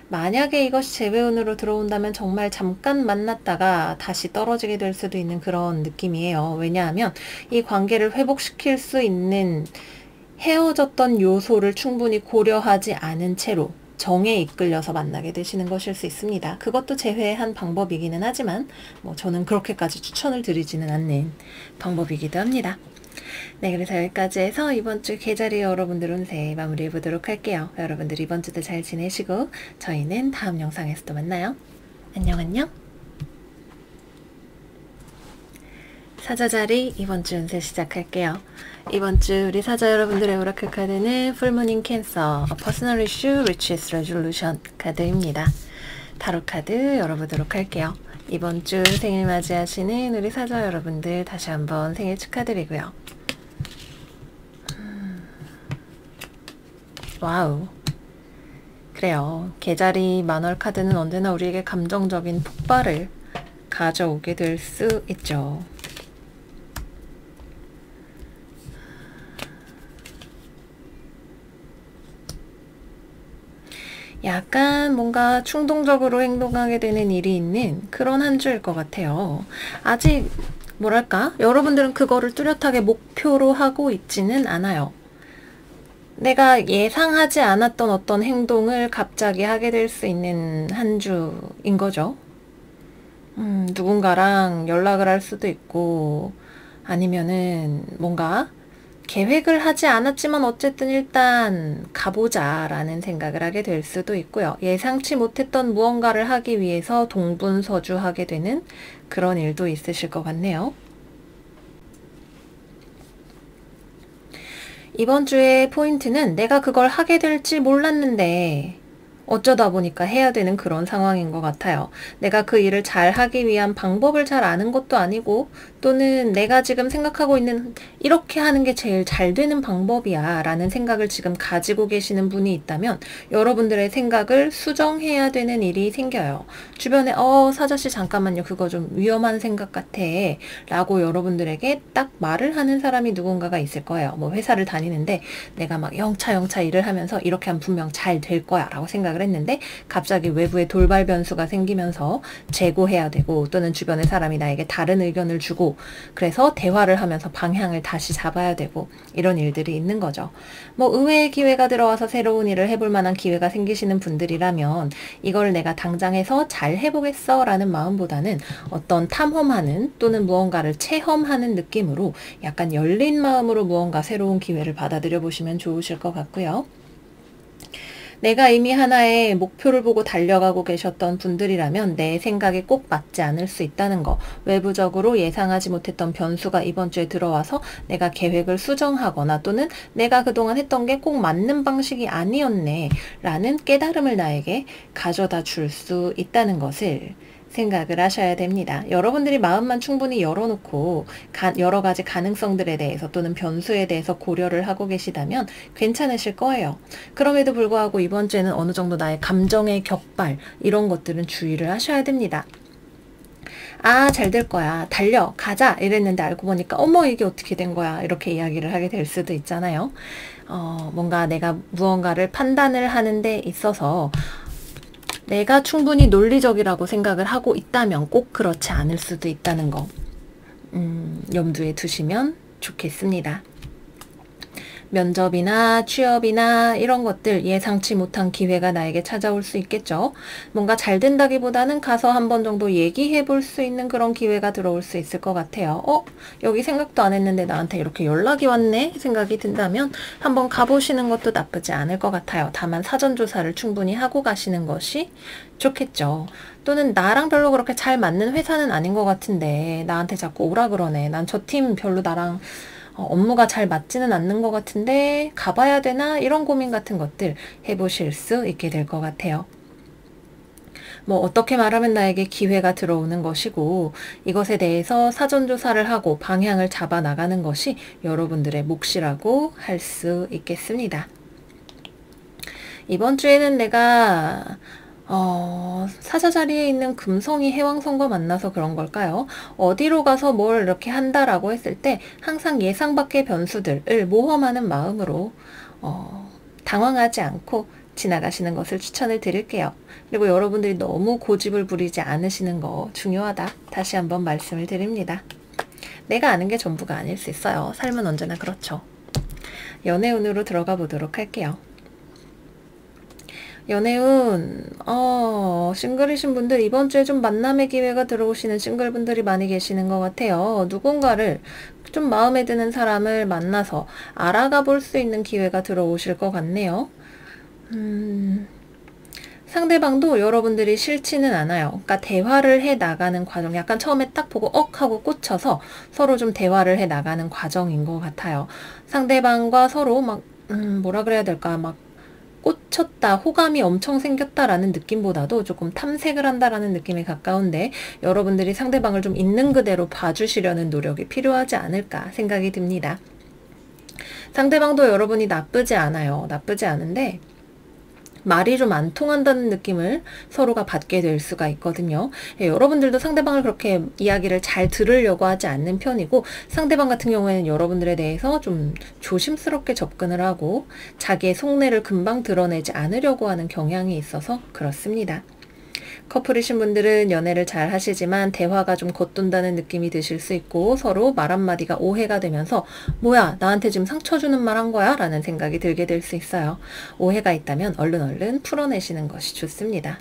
만약에 이것이 재회운으로 들어온다면 정말 잠깐 만났다가 다시 떨어지게 될 수도 있는 그런 느낌이에요. 왜냐하면 이 관계를 회복시킬 수 있는 헤어졌던 요소를 충분히 고려하지 않은 채로 정에 이끌려서 만나게 되시는 것일 수 있습니다. 그것도 재회의 한 방법이기는 하지만 저는 그렇게까지 추천을 드리지는 않는 방법이기도 합니다. 네, 그래서 여기까지 해서 이번 주 계절이 여러분들 운세 마무리해 보도록 할게요. 여러분들 이번 주도 잘 지내시고 저희는 다음 영상에서 또 만나요. 안녕 안녕. 사자자리 이번 주 운세 시작할게요. 이번 주 우리 사자 여러분들의 오라클 카드는 풀문 인 캔서 퍼스널 이슈 리치스 레졸루션 카드입니다. 타로 카드 열어보도록 할게요. 이번 주 생일 맞이하시는 우리 사자 여러분들 다시 한번 생일 축하드리고요. 와우. 그래요. 개자리 만월 카드는 언제나 우리에게 감정적인 폭발을 가져오게 될 수 있죠. 약간 뭔가 충동적으로 행동하게 되는 일이 있는 그런 한 주일 것 같아요. 아직 뭐랄까? 여러분들은 그거를 뚜렷하게 목표로 하고 있지는 않아요. 내가 예상하지 않았던 어떤 행동을 갑자기 하게 될 수 있는 한 주인 거죠. 누군가랑 연락을 할 수도 있고, 아니면은 뭔가 계획을 하지 않았지만 어쨌든 일단 가보자 라는 생각을 하게 될 수도 있고요. 예상치 못했던 무언가를 하기 위해서 동분서주하게 되는 그런 일도 있으실 것 같네요. 이번 주의 포인트는 내가 그걸 하게 될지 몰랐는데 어쩌다 보니까 해야 되는 그런 상황인 것 같아요. 내가 그 일을 잘 하기 위한 방법을 잘 아는 것도 아니고, 또는 내가 지금 생각하고 있는 이렇게 하는 게 제일 잘 되는 방법이야 라는 생각을 지금 가지고 계시는 분이 있다면 여러분들의 생각을 수정해야 되는 일이 생겨요. 주변에 사자씨 잠깐만요, 그거 좀 위험한 생각 같아 라고 여러분들에게 딱 말을 하는 사람이 누군가가 있을 거예요. 뭐 회사를 다니는데 내가 막 영차 일을 하면서 이렇게 하면 분명 잘 될 거야 라고 생각을 했는데 갑자기 외부에 돌발 변수가 생기면서 재고해야 되고, 또는 주변의 사람이 나에게 다른 의견을 주고, 그래서 대화를 하면서 방향을 다시 잡아야 되고, 이런 일들이 있는 거죠. 뭐 의외의 기회가 들어와서 새로운 일을 해볼 만한 기회가 생기시는 분들이라면 이걸 내가 당장 해서 잘 해보겠어 라는 마음보다는 어떤 탐험하는 또는 무언가를 체험하는 느낌으로 약간 열린 마음으로 무언가 새로운 기회를 받아들여 보시면 좋으실 것 같고요. 내가 이미 하나의 목표를 보고 달려가고 계셨던 분들이라면 내 생각에 꼭 맞지 않을 수 있다는 거, 외부적으로 예상하지 못했던 변수가 이번 주에 들어와서 내가 계획을 수정하거나 또는 내가 그동안 했던 게 꼭 맞는 방식이 아니었네 라는 깨달음을 나에게 가져다 줄 수 있다는 것을 생각을 하셔야 됩니다. 여러분들이 마음만 충분히 열어놓고 여러 가지 가능성들에 대해서 또는 변수에 대해서 고려를 하고 계시다면 괜찮으실 거예요. 그럼에도 불구하고 이번 주에는 어느 정도 나의 감정의 격발, 이런 것들은 주의를 하셔야 됩니다. 잘 될 거야, 달려 가자 이랬는데 알고 보니까 어머 이게 어떻게 된 거야 이렇게 이야기를 하게 될 수도 있잖아요. 뭔가 내가 무언가를 판단을 하는 데 있어서 내가 충분히 논리적이라고 생각을 하고 있다면 꼭 그렇지 않을 수도 있다는 거 염두에 두시면 좋겠습니다. 면접이나 취업이나 이런 것들 예상치 못한 기회가 나에게 찾아올 수 있겠죠. 뭔가 잘 된다기보다는 가서 한 번 정도 얘기해 볼 수 있는 그런 기회가 들어올 수 있을 것 같아요. 여기 생각도 안 했는데 나한테 이렇게 연락이 왔네 생각이 든다면 한번 가보시는 것도 나쁘지 않을 것 같아요. 다만 사전조사를 충분히 하고 가시는 것이 좋겠죠. 또는 나랑 별로 그렇게 잘 맞는 회사는 아닌 것 같은데 나한테 자꾸 오라 그러네. 난 저 팀 별로 나랑 업무가 잘 맞지는 않는 것 같은데 가봐야 되나? 이런 고민 같은 것들 해보실 수 있게 될 것 같아요. 뭐 어떻게 말하면 나에게 기회가 들어오는 것이고, 이것에 대해서 사전조사를 하고 방향을 잡아 나가는 것이 여러분들의 몫이라고 할 수 있겠습니다. 이번 주에는 내가 사자 자리에 있는 금성이 해왕성과 만나서 그런 걸까요? 어디로 가서 뭘 이렇게 한다라고 했을 때 항상 예상 밖의 변수들을 모험하는 마음으로 당황하지 않고 지나가시는 것을 추천을 드릴게요. 그리고 여러분들이 너무 고집을 부리지 않으시는 거 중요하다. 다시 한번 말씀을 드립니다. 내가 아는 게 전부가 아닐 수 있어요. 삶은 언제나 그렇죠. 연애운으로 들어가 보도록 할게요. 연애운, 싱글이신 분들 이번 주에 좀 만남의 기회가 들어오시는 싱글분들이 많이 계시는 것 같아요. 누군가를 좀 마음에 드는 사람을 만나서 알아가 볼 수 있는 기회가 들어오실 것 같네요. 상대방도 여러분들이 싫지는 않아요. 그러니까 대화를 해 나가는 과정, 약간 처음에 딱 보고 하고 꽂혀서 서로 좀 대화를 해 나가는 과정인 것 같아요. 상대방과 서로 뭐라 그래야 될까, 꽂혔다, 호감이 엄청 생겼다라는 느낌보다도 조금 탐색을 한다라는 느낌에 가까운데, 여러분들이 상대방을 좀 있는 그대로 봐주시려는 노력이 필요하지 않을까 생각이 듭니다. 상대방도 여러분이 나쁘지 않아요. 나쁘지 않은데 말이 좀 안 통한다는 느낌을 서로가 받게 될 수가 있거든요. 여러분들도 상대방을 그렇게 이야기를 잘 들으려고 하지 않는 편이고, 상대방 같은 경우에는 여러분들에 대해서 좀 조심스럽게 접근을 하고 자기의 속내를 금방 드러내지 않으려고 하는 경향이 있어서 그렇습니다. 커플이신 분들은 연애를 잘 하시지만 대화가 좀 겉돈다는 느낌이 드실 수 있고, 서로 말 한마디가 오해가 되면서 뭐야, 나한테 지금 상처 주는 말 한 거야? 라는 생각이 들게 될 수 있어요. 오해가 있다면 얼른 풀어내시는 것이 좋습니다.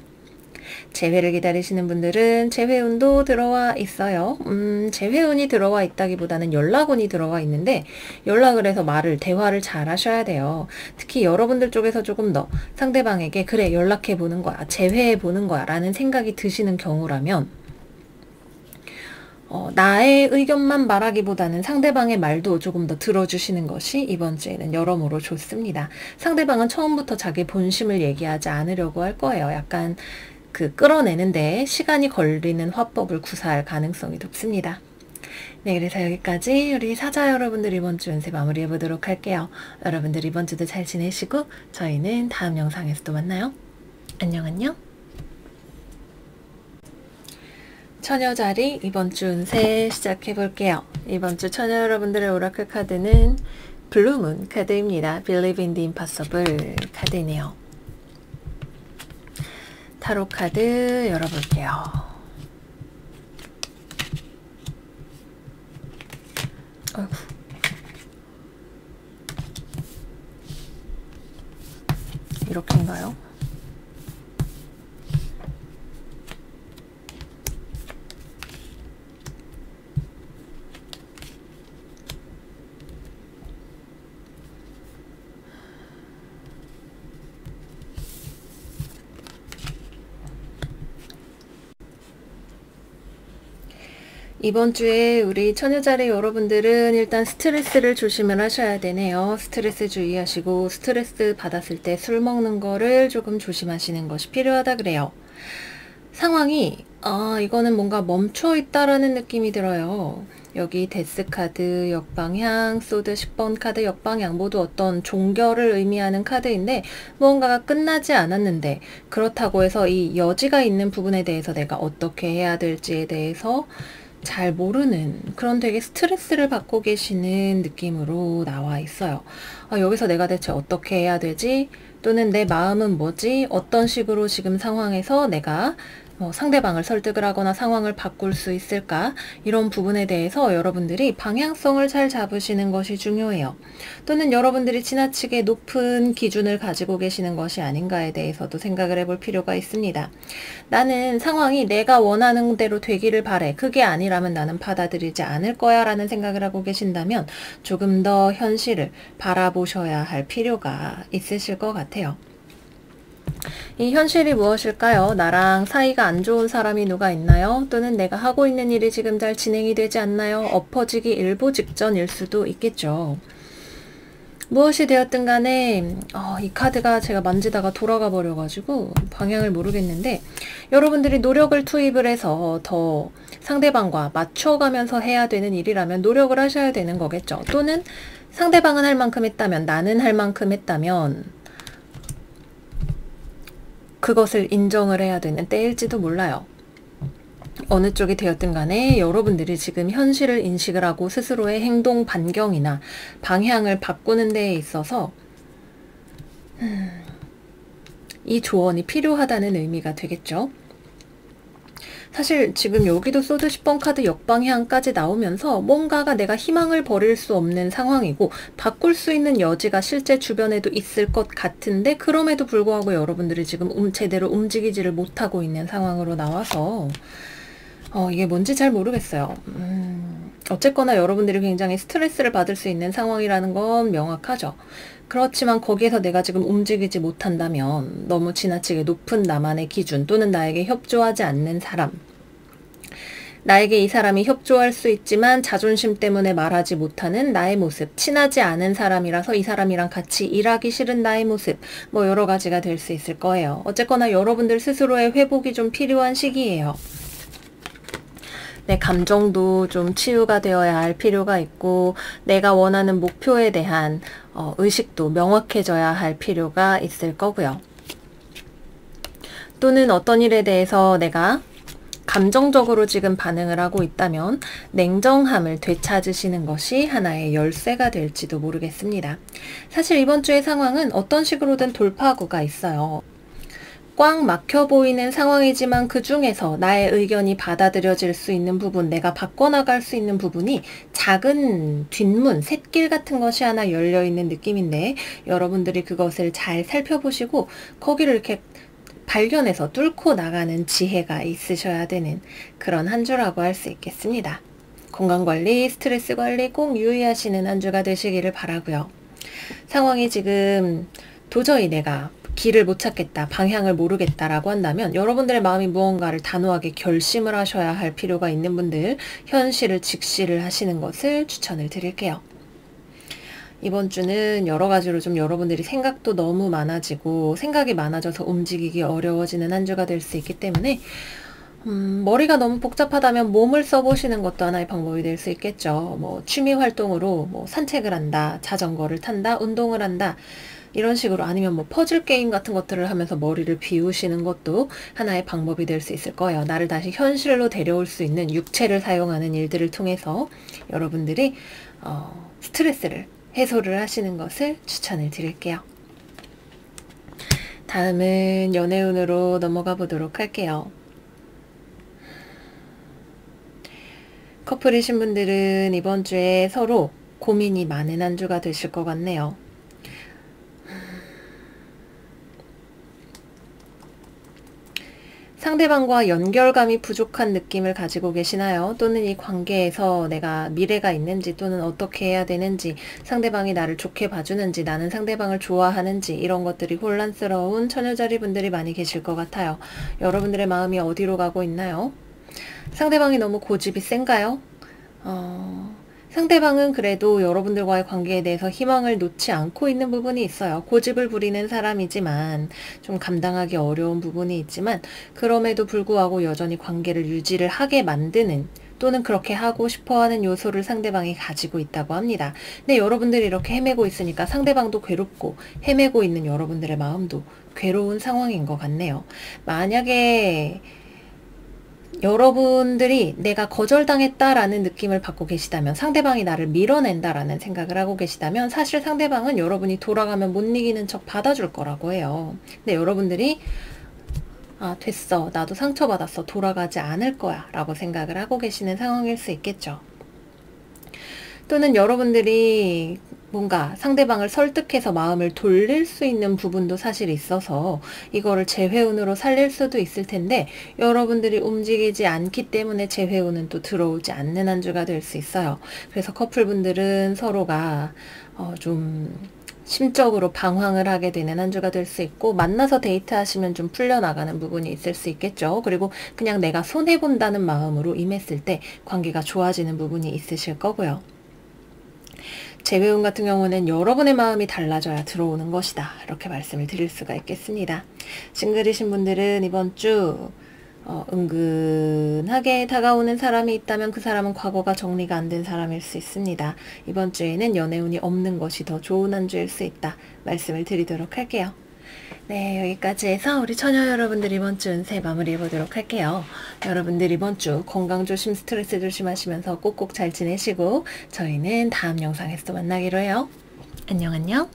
재회를 기다리시는 분들은 재회운도 들어와 있어요. 재회운이 들어와 있다기보다는 연락운이 들어와 있는데, 연락을 해서 대화를 잘 하셔야 돼요. 특히 여러분들 쪽에서 조금 더 상대방에게 그래, 연락해 보는 거야, 재회해 보는 거야 라는 생각이 드시는 경우라면, 나의 의견만 말하기보다는 상대방의 말도 조금 더 들어주시는 것이 이번 주에는 여러모로 좋습니다. 상대방은 처음부터 자기 본심을 얘기하지 않으려고 할 거예요. 약간 끌어내는데 시간이 걸리는 화법을 구사할 가능성이 높습니다. 네, 그래서 여기까지 우리 사자 여러분들 이번 주 운세 마무리해 보도록 할게요. 여러분들 이번 주도 잘 지내시고 저희는 다음 영상에서 또 만나요. 안녕. 처녀자리 이번 주 운세 시작해 볼게요. 이번 주 처녀 여러분들의 오라클 카드는 블루문 카드입니다. Believe in the Impossible 카드이네요. 타로 카드 열어볼게요. 어이구. 이렇게인가요? 이번 주에 우리 처녀자리 여러분들은 일단 스트레스를 조심을 하셔야 되네요. 스트레스 주의하시고, 스트레스 받았을 때 술 먹는 거를 조금 조심하시는 것이 필요하다 그래요. 상황이 이거는 뭔가 멈춰 있다라는 느낌이 들어요. 여기 데스 카드 역방향, 소드 10번 카드 역방향 모두 어떤 종결을 의미하는 카드인데, 무언가가 끝나지 않았는데 그렇다고 해서 이 여지가 있는 부분에 대해서 내가 어떻게 해야 될지에 대해서 잘 모르는 그런 되게 스트레스를 받고 계시는 느낌으로 나와 있어요. 여기서 내가 대체 어떻게 해야 되지? 또는 내 마음은 뭐지? 어떤 식으로 지금 상황에서 내가 상대방을 설득을 하거나 상황을 바꿀 수 있을까? 이런 부분에 대해서 여러분들이 방향성을 잘 잡으시는 것이 중요해요. 또는 여러분들이 지나치게 높은 기준을 가지고 계시는 것이 아닌가에 대해서도 생각을 해볼 필요가 있습니다. 나는 상황이 내가 원하는 대로 되기를 바래. 그게 아니라면 나는 받아들이지 않을 거야 라는 생각을 하고 계신다면 조금 더 현실을 바라보셔야 할 필요가 있으실 것 같아요. 이 현실이 무엇일까요? 나랑 사이가 안 좋은 사람이 누가 있나요? 또는 내가 하고 있는 일이 지금 잘 진행이 되지 않나요? 엎어지기 일보 직전일 수도 있겠죠. 무엇이 되었든 간에 이 카드가 제가 만지다가 돌아가 버려가지고 방향을 모르겠는데, 여러분들이 노력을 투입을 해서 더 상대방과 맞춰가면서 해야 되는 일이라면 노력을 하셔야 되는 거겠죠. 또는 상대방은 할 만큼 했다면, 나는 할 만큼 했다면 그것을 인정을 해야 되는 때일지도 몰라요. 어느 쪽이 되었든 간에 여러분들이 지금 현실을 인식을 하고 스스로의 행동 반경이나 방향을 바꾸는 데에 있어서 이 조언이 필요하다는 의미가 되겠죠. 사실 지금 여기도 소드 10번 카드 역방향까지 나오면서 뭔가가 내가 희망을 버릴 수 없는 상황이고 바꿀 수 있는 여지가 실제 주변에도 있을 것 같은데, 그럼에도 불구하고 여러분들이 지금 제대로 움직이지를 못하고 있는 상황으로 나와서 이게 뭔지 잘 모르겠어요. 어쨌거나 여러분들이 굉장히 스트레스를 받을 수 있는 상황이라는 건 명확하죠. 그렇지만 거기에서 내가 지금 움직이지 못한다면 너무 지나치게 높은 나만의 기준 또는 나에게 협조하지 않는 사람, 나에게 이 사람이 협조할 수 있지만 자존심 때문에 말하지 못하는 나의 모습, 친하지 않은 사람이라서 이 사람이랑 같이 일하기 싫은 나의 모습, 뭐 여러 가지가 될 수 있을 거예요. 어쨌거나 여러분들 스스로의 회복이 좀 필요한 시기예요. 내 감정도 좀 치유가 되어야 할 필요가 있고, 내가 원하는 목표에 대한 의식도 명확해져야 할 필요가 있을 거고요. 또는 어떤 일에 대해서 내가 감정적으로 지금 반응을 하고 있다면 냉정함을 되찾으시는 것이 하나의 열쇠가 될지도 모르겠습니다. 사실 이번 주의 상황은 어떤 식으로든 돌파구가 있어요. 꽉 막혀 보이는 상황이지만 그 중에서 나의 의견이 받아들여질 수 있는 부분, 내가 바꿔나갈 수 있는 부분이 작은 뒷문, 샛길 같은 것이 하나 열려있는 느낌인데, 여러분들이 그것을 잘 살펴보시고 거기를 이렇게 발견해서 뚫고 나가는 지혜가 있으셔야 되는 그런 한 주라고 할 수 있겠습니다. 건강관리, 스트레스 관리 꼭 유의하시는 한 주가 되시기를 바라고요. 상황이 지금 도저히 내가 길을 못 찾겠다, 방향을 모르겠다라고 한다면 여러분들의 마음이 무언가를 단호하게 결심을 하셔야 할 필요가 있는 분들, 현실을 직시를 하시는 것을 추천을 드릴게요. 이번 주는 여러 가지로 좀 여러분들이 생각도 너무 많아지고 생각이 많아져서 움직이기 어려워지는 한 주가 될 수 있기 때문에 머리가 너무 복잡하다면 몸을 써보시는 것도 하나의 방법이 될 수 있겠죠. 뭐 취미 활동으로 뭐 산책을 한다, 자전거를 탄다, 운동을 한다, 이런 식으로, 아니면 뭐 퍼즐 게임 같은 것들을 하면서 머리를 비우시는 것도 하나의 방법이 될 수 있을 거예요. 나를 다시 현실로 데려올 수 있는 육체를 사용하는 일들을 통해서 여러분들이 스트레스를 해소를 하시는 것을 추천을 드릴게요. 다음은 연애운으로 넘어가 보도록 할게요. 커플이신 분들은 이번 주에 서로 고민이 많은 한 주가 되실 것 같네요. 상대방과 연결감이 부족한 느낌을 가지고 계시나요? 또는 이 관계에서 내가 미래가 있는지, 또는 어떻게 해야 되는지, 상대방이 나를 좋게 봐주는지, 나는 상대방을 좋아하는지, 이런 것들이 혼란스러운 처녀자리 분들이 많이 계실 것 같아요. 여러분들의 마음이 어디로 가고 있나요? 상대방이 너무 고집이 센가요? 상대방은 그래도 여러분들과의 관계에 대해서 희망을 놓지 않고 있는 부분이 있어요. 고집을 부리는 사람이지만, 좀 감당하기 어려운 부분이 있지만, 그럼에도 불구하고 여전히 관계를 유지를 하게 만드는, 또는 그렇게 하고 싶어하는 요소를 상대방이 가지고 있다고 합니다. 근데 여러분들이 이렇게 헤매고 있으니까 상대방도 괴롭고, 헤매고 있는 여러분들의 마음도 괴로운 상황인 것 같네요. 만약에 여러분들이 내가 거절당했다라는 느낌을 받고 계시다면, 상대방이 나를 밀어낸다라는 생각을 하고 계시다면, 사실 상대방은 여러분이 돌아가면 못 이기는 척 받아줄 거라고 해요. 근데 여러분들이 됐어, 나도 상처받았어, 돌아가지 않을 거야 라고 생각을 하고 계시는 상황일 수 있겠죠. 또는 여러분들이 뭔가 상대방을 설득해서 마음을 돌릴 수 있는 부분도 사실 있어서 이거를 재회운으로 살릴 수도 있을 텐데, 여러분들이 움직이지 않기 때문에 재회운은 또 들어오지 않는 한 주가 될 수 있어요. 그래서 커플분들은 서로가 좀 심적으로 방황을 하게 되는 한 주가 될 수 있고, 만나서 데이트하시면 좀 풀려나가는 부분이 있을 수 있겠죠. 그리고 그냥 내가 손해본다는 마음으로 임했을 때 관계가 좋아지는 부분이 있으실 거고요. 재회운 같은 경우는 여러분의 마음이 달라져야 들어오는 것이다, 이렇게 말씀을 드릴 수가 있겠습니다. 싱글이신 분들은 이번 주 은근하게 다가오는 사람이 있다면 그 사람은 과거가 정리가 안 된 사람일 수 있습니다. 이번 주에는 연애운이 없는 것이 더 좋은 한 주일 수 있다, 말씀을 드리도록 할게요. 네, 여기까지 해서 우리 처녀 여러분들 이번 주 운세 마무리해 보도록 할게요. 여러분들 이번 주 건강 조심, 스트레스 조심하시면서 꼭꼭 잘 지내시고, 저희는 다음 영상에서 또 만나기로 해요. 안녕 안녕.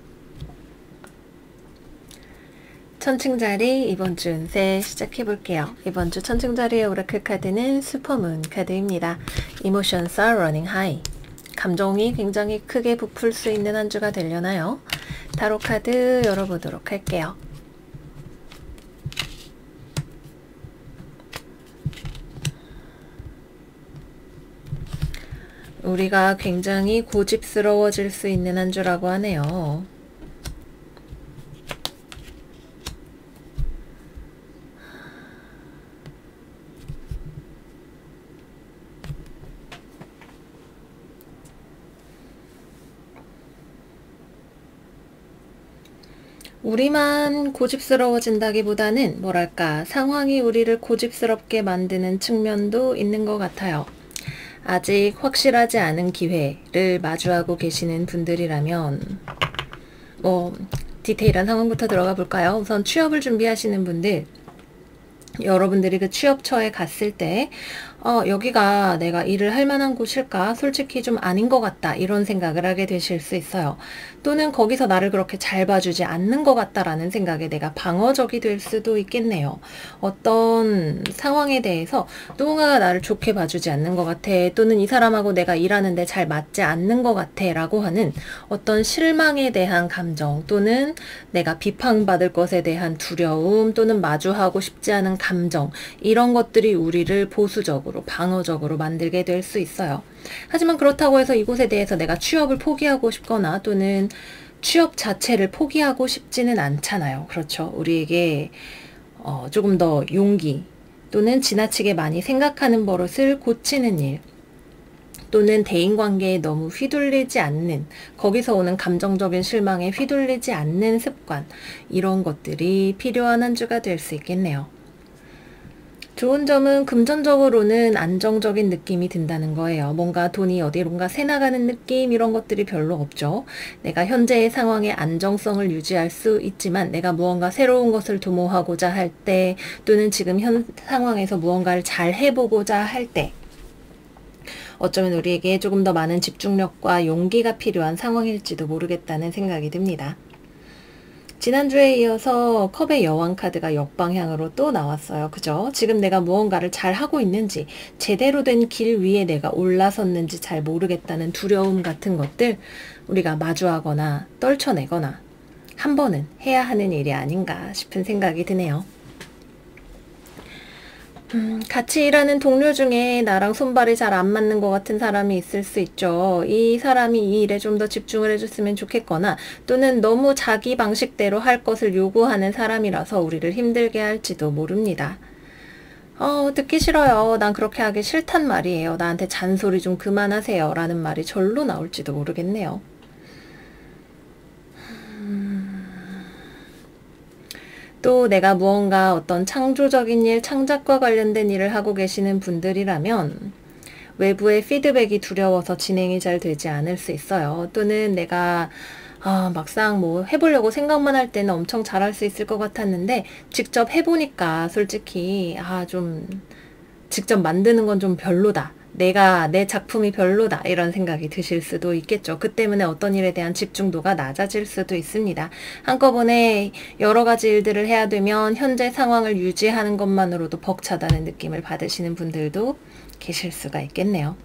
천칭자리 이번 주 운세 시작해 볼게요. 이번 주 천칭자리의 오라클 카드는 슈퍼문 카드입니다. Emotions are running high. 감정이 굉장히 크게 부풀 수 있는 한 주가 되려나요? 타로 카드 열어보도록 할게요. 우리가 굉장히 고집스러워질 수 있는 한 주라고 하네요. 우리만 고집스러워진다기보다는 뭐랄까 상황이 우리를 고집스럽게 만드는 측면도 있는 것 같아요. 아직 확실하지 않은 기회를 마주하고 계시는 분들이라면 디테일한 상황부터 들어가 볼까요? 우선 취업을 준비하시는 분들, 여러분들이 그 취업처에 갔을 때 여기가 내가 일을 할 만한 곳일까? 솔직히 좀 아닌 것 같다. 이런 생각을 하게 되실 수 있어요. 또는 거기서 나를 그렇게 잘 봐주지 않는 것 같다라는 생각에 내가 방어적이 될 수도 있겠네요. 어떤 상황에 대해서 누군가가 나를 좋게 봐주지 않는 것 같아. 또는 이 사람하고 내가 일하는데 잘 맞지 않는 것 같아. 라고 하는 어떤 실망에 대한 감정, 또는 내가 비판받을 것에 대한 두려움, 또는 마주하고 싶지 않은 감정, 이런 것들이 우리를 보수적으로 방어적으로 만들게 될 수 있어요. 하지만 그렇다고 해서 이곳에 대해서 내가 취업을 포기하고 싶거나 또는 취업 자체를 포기하고 싶지는 않잖아요. 그렇죠. 우리에게 조금 더 용기, 또는 지나치게 많이 생각하는 버릇을 고치는 일, 또는 대인관계에 너무 휘둘리지 않는, 거기서 오는 감정적인 실망에 휘둘리지 않는 습관, 이런 것들이 필요한 한 주가 될 수 있겠네요. 좋은 점은 금전적으로는 안정적인 느낌이 든다는 거예요. 뭔가 돈이 어디론가 새나가는 느낌, 이런 것들이 별로 없죠. 내가 현재의 상황의 안정성을 유지할 수 있지만 내가 무언가 새로운 것을 도모하고자 할 때, 또는 지금 현 상황에서 무언가를 잘 해보고자 할 때, 어쩌면 우리에게 조금 더 많은 집중력과 용기가 필요한 상황일지도 모르겠다는 생각이 듭니다. 지난주에 이어서 컵의 여왕 카드가 역방향으로 또 나왔어요. 그죠? 지금 내가 무언가를 잘 하고 있는지, 제대로 된 길 위에 내가 올라섰는지 잘 모르겠다는 두려움 같은 것들 우리가 마주하거나 떨쳐내거나 한 번은 해야 하는 일이 아닌가 싶은 생각이 드네요. 같이 일하는 동료 중에 나랑 손발이 잘 안 맞는 것 같은 사람이 있을 수 있죠. 이 사람이 이 일에 좀 더 집중을 해줬으면 좋겠거나, 또는 너무 자기 방식대로 할 것을 요구하는 사람이라서 우리를 힘들게 할지도 모릅니다. 듣기 싫어요. 난 그렇게 하기 싫단 말이에요. 나한테 잔소리 좀 그만하세요. 라는 말이 절로 나올지도 모르겠네요. 또 내가 무언가 어떤 창조적인 일, 창작과 관련된 일을 하고 계시는 분들이라면 외부의 피드백이 두려워서 진행이 잘 되지 않을 수 있어요. 또는 내가 막상 뭐 해보려고 생각만 할 때는 엄청 잘할 수 있을 것 같았는데 직접 해보니까 솔직히 좀 직접 만드는 건 좀 별로다. 내 작품이 별로다. 이런 생각이 드실 수도 있겠죠. 그 때문에 어떤 일에 대한 집중도가 낮아질 수도 있습니다. 한꺼번에 여러 가지 일들을 해야 되면 현재 상황을 유지하는 것만으로도 벅차다는 느낌을 받으시는 분들도 계실 수가 있겠네요.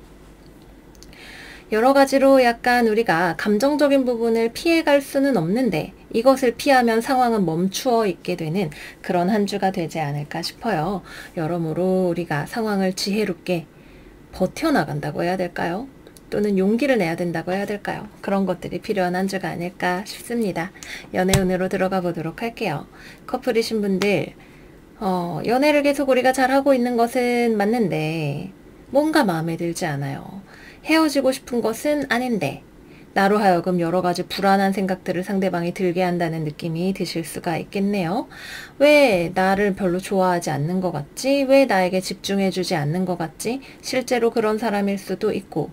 여러 가지로 약간 우리가 감정적인 부분을 피해갈 수는 없는데 이것을 피하면 상황은 멈추어 있게 되는 그런 한 주가 되지 않을까 싶어요. 여러모로 우리가 상황을 지혜롭게 버텨나간다고 해야 될까요? 또는 용기를 내야 된다고 해야 될까요? 그런 것들이 필요한 한 주가 아닐까 싶습니다. 연애운으로 들어가 보도록 할게요. 커플이신 분들, 연애를 계속 우리가 잘하고 있는 것은 맞는데 뭔가 마음에 들지 않아요. 헤어지고 싶은 것은 아닌데 나로 하여금 여러 가지 불안한 생각들을 상대방이 들게 한다는 느낌이 드실 수가 있겠네요. 왜 나를 별로 좋아하지 않는 것 같지? 왜 나에게 집중해주지 않는 것 같지? 실제로 그런 사람일 수도 있고,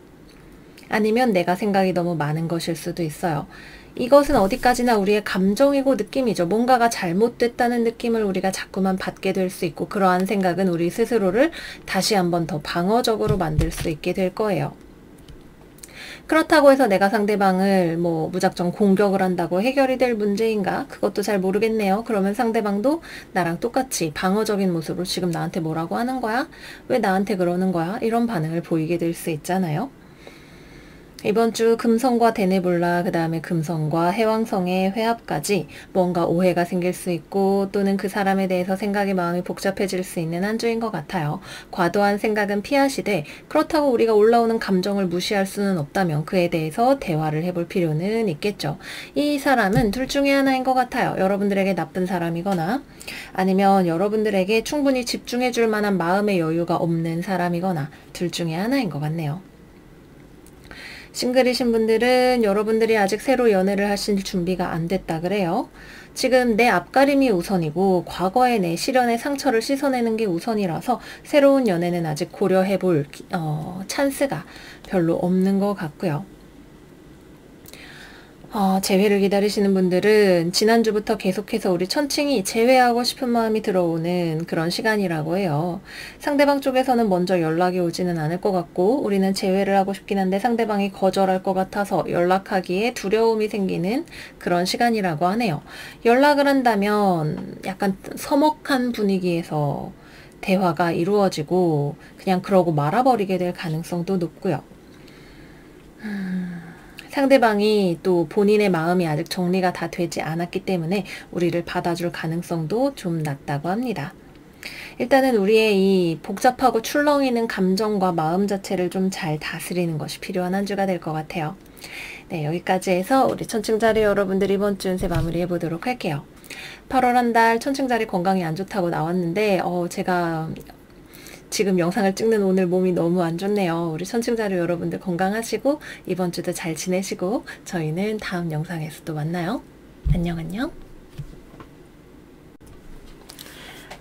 아니면 내가 생각이 너무 많은 것일 수도 있어요. 이것은 어디까지나 우리의 감정이고 느낌이죠. 뭔가가 잘못됐다는 느낌을 우리가 자꾸만 받게 될 수 있고, 그러한 생각은 우리 스스로를 다시 한번 더 방어적으로 만들 수 있게 될 거예요. 그렇다고 해서 내가 상대방을 무작정 공격을 한다고 해결이 될 문제인가? 그것도 잘 모르겠네요. 그러면 상대방도 나랑 똑같이 방어적인 모습으로 지금 나한테 뭐라고 하는 거야? 왜 나한테 그러는 거야? 이런 반응을 보이게 될 수 있잖아요. 이번 주 금성과 데네볼라, 그 다음에 금성과 해왕성의 회합까지 뭔가 오해가 생길 수 있고, 또는 그 사람에 대해서 생각이 마음이 복잡해질 수 있는 한 주인 것 같아요. 과도한 생각은 피하시되, 그렇다고 우리가 올라오는 감정을 무시할 수는 없다면 그에 대해서 대화를 해볼 필요는 있겠죠. 이 사람은 둘 중에 하나인 것 같아요. 여러분들에게 나쁜 사람이거나, 아니면 여러분들에게 충분히 집중해줄 만한 마음의 여유가 없는 사람이거나, 둘 중에 하나인 것 같네요. 싱글이신 분들은 여러분들이 아직 새로 연애를 하실 준비가 안 됐다 그래요. 지금 내 앞가림이 우선이고 과거의 내 시련의 상처를 씻어내는 게 우선이라서 새로운 연애는 아직 고려해볼 찬스가 별로 없는 것 같고요. 재회를 기다리시는 분들은 지난주부터 계속해서 우리 천칭이 재회하고 싶은 마음이 들어오는 그런 시간이라고 해요. 상대방 쪽에서는 먼저 연락이 오지는 않을 것 같고 우리는 재회를 하고 싶긴 한데 상대방이 거절할 것 같아서 연락하기에 두려움이 생기는 그런 시간이라고 하네요. 연락을 한다면 약간 서먹한 분위기에서 대화가 이루어지고 그냥 그러고 말아버리게 될 가능성도 높고요. 상대방이 또 본인의 마음이 아직 정리가 다 되지 않았기 때문에 우리를 받아줄 가능성도 좀 낮다고 합니다. 일단은 우리의 이 복잡하고 출렁이는 감정과 마음 자체를 좀 잘 다스리는 것이 필요한 한 주가 될 것 같아요. 네, 여기까지 해서 우리 천칭자리 여러분들 이번 주 운세 마무리해 보도록 할게요. 8월 한 달 천칭자리 건강이 안 좋다고 나왔는데 제가 지금 영상을 찍는 오늘 몸이 너무 안 좋네요. 우리 천칭자료 여러분들 건강하시고 이번 주도 잘 지내시고 저희는 다음 영상에서 또 만나요. 안녕.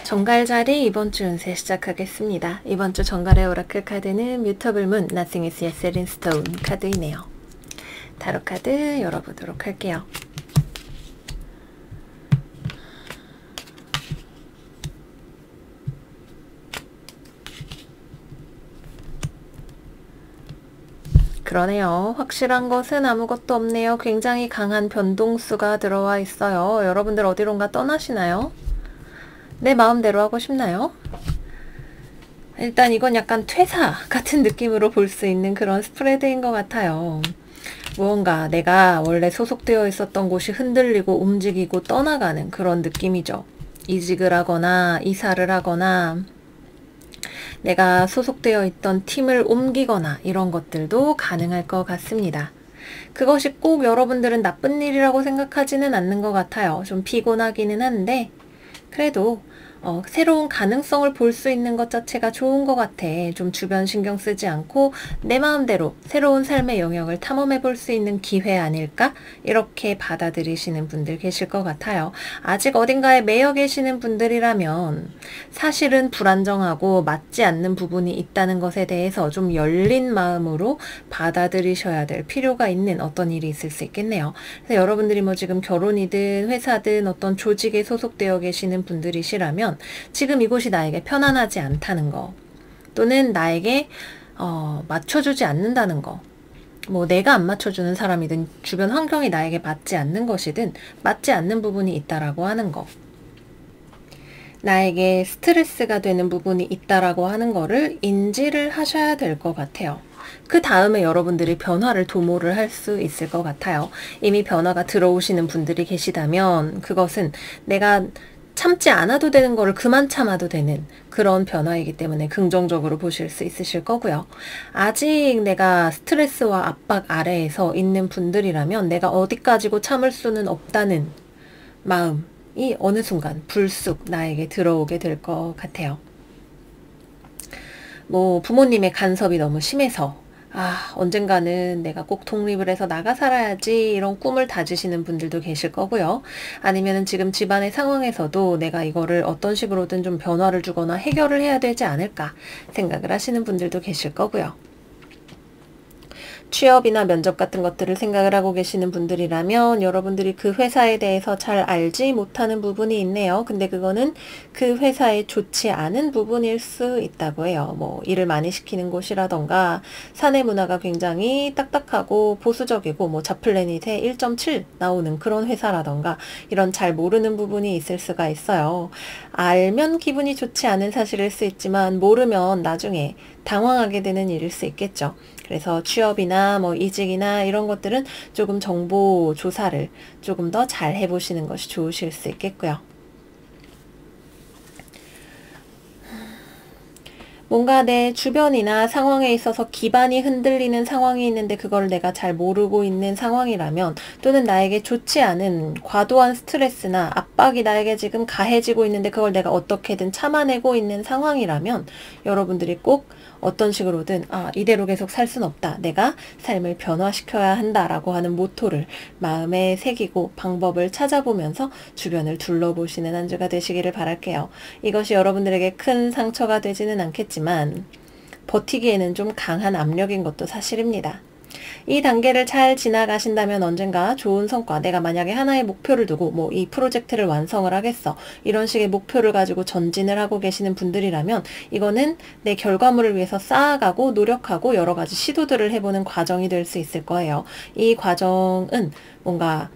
정갈자리 이번 주 운세 시작하겠습니다. 이번 주 정갈의 오라클 카드는 뮤터블 문 Nothing is yet set in stone 카드이네요. 타로 카드 열어보도록 할게요. 그러네요. 확실한 것은 아무것도 없네요. 굉장히 강한 변동수가 들어와 있어요. 여러분들 어디론가 떠나시나요? 내 마음대로 하고 싶나요? 일단 이건 약간 퇴사 같은 느낌으로 볼 수 있는 그런 스프레드인 것 같아요. 무언가 내가 원래 소속되어 있었던 곳이 흔들리고 움직이고 떠나가는 그런 느낌이죠. 이직을 하거나 이사를 하거나 내가 소속되어 있던 팀을 옮기거나 이런 것들도 가능할 것 같습니다. 그것이 꼭 여러분들은 나쁜 일이라고 생각하지는 않는 것 같아요. 좀 피곤하기는 한데 그래도 새로운 가능성을 볼 수 있는 것 자체가 좋은 것 같아. 좀 주변 신경 쓰지 않고 내 마음대로 새로운 삶의 영역을 탐험해 볼 수 있는 기회 아닐까? 이렇게 받아들이시는 분들 계실 것 같아요. 아직 어딘가에 매여 계시는 분들이라면 사실은 불안정하고 맞지 않는 부분이 있다는 것에 대해서 좀 열린 마음으로 받아들이셔야 될 필요가 있는 어떤 일이 있을 수 있겠네요. 그래서 여러분들이 뭐 지금 결혼이든 회사든 어떤 조직에 소속되어 계시는 분들이시라면 지금 이곳이 나에게 편안하지 않다는 거 또는 나에게 맞춰주지 않는다는 거 뭐 내가 안 맞춰주는 사람이든 주변 환경이 나에게 맞지 않는 것이든 맞지 않는 부분이 있다라고 하는 거 나에게 스트레스가 되는 부분이 있다라고 하는 거를 인지를 하셔야 될 것 같아요. 그 다음에 여러분들이 변화를 도모를 할 수 있을 것 같아요. 이미 변화가 들어오시는 분들이 계시다면 그것은 내가 참지 않아도 되는 거를 그만 참아도 되는 그런 변화이기 때문에 긍정적으로 보실 수 있으실 거고요. 아직 내가 스트레스와 압박 아래에서 있는 분들이라면 내가 어디까지고 참을 수는 없다는 마음이 어느 순간 불쑥 나에게 들어오게 될 것 같아요. 뭐 부모님의 간섭이 너무 심해서 언젠가는 내가 꼭 독립을 해서 나가 살아야지 이런 꿈을 다지시는 분들도 계실 거고요. 아니면은 지금 집안의 상황에서도 내가 이거를 어떤 식으로든 좀 변화를 주거나 해결을 해야 되지 않을까 생각을 하시는 분들도 계실 거고요. 취업이나 면접 같은 것들을 생각을 하고 계시는 분들이라면 여러분들이 그 회사에 대해서 잘 알지 못하는 부분이 있네요. 근데 그거는 그 회사에 좋지 않은 부분일 수 있다고 해요. 뭐 일을 많이 시키는 곳이라던가 사내 문화가 굉장히 딱딱하고 보수적이고 뭐 자플래닛에 1.7 나오는 그런 회사라던가 이런 잘 모르는 부분이 있을 수가 있어요. 알면 기분이 좋지 않은 사실일 수 있지만 모르면 나중에 당황하게 되는 일일 수 있겠죠. 그래서 취업이나 뭐 이직이나 이런 것들은 조금 정보 조사를 조금 더 잘 해보시는 것이 좋으실 수 있겠고요. 뭔가 내 주변이나 상황에 있어서 기반이 흔들리는 상황이 있는데 그걸 내가 잘 모르고 있는 상황이라면, 또는 나에게 좋지 않은 과도한 스트레스나 압박이 나에게 지금 가해지고 있는데 그걸 내가 어떻게든 참아내고 있는 상황이라면, 여러분들이 꼭 어떤 식으로든 이대로 계속 살 순 없다, 내가 삶을 변화시켜야 한다라고 하는 모토를 마음에 새기고 방법을 찾아보면서 주변을 둘러보시는 한 주가 되시기를 바랄게요. 이것이 여러분들에게 큰 상처가 되지는 않겠지만 버티기에는 좀 강한 압력인 것도 사실입니다. 이 단계를 잘 지나가신다면 언젠가 좋은 성과, 내가 만약에 하나의 목표를 두고 이 프로젝트를 완성을 하겠어, 이런 식의 목표를 가지고 전진을 하고 계시는 분들이라면 이거는 내 결과물을 위해서 쌓아가고 노력하고 여러 가지 시도들을 해보는 과정이 될 수 있을 거예요. 이 과정은 뭔가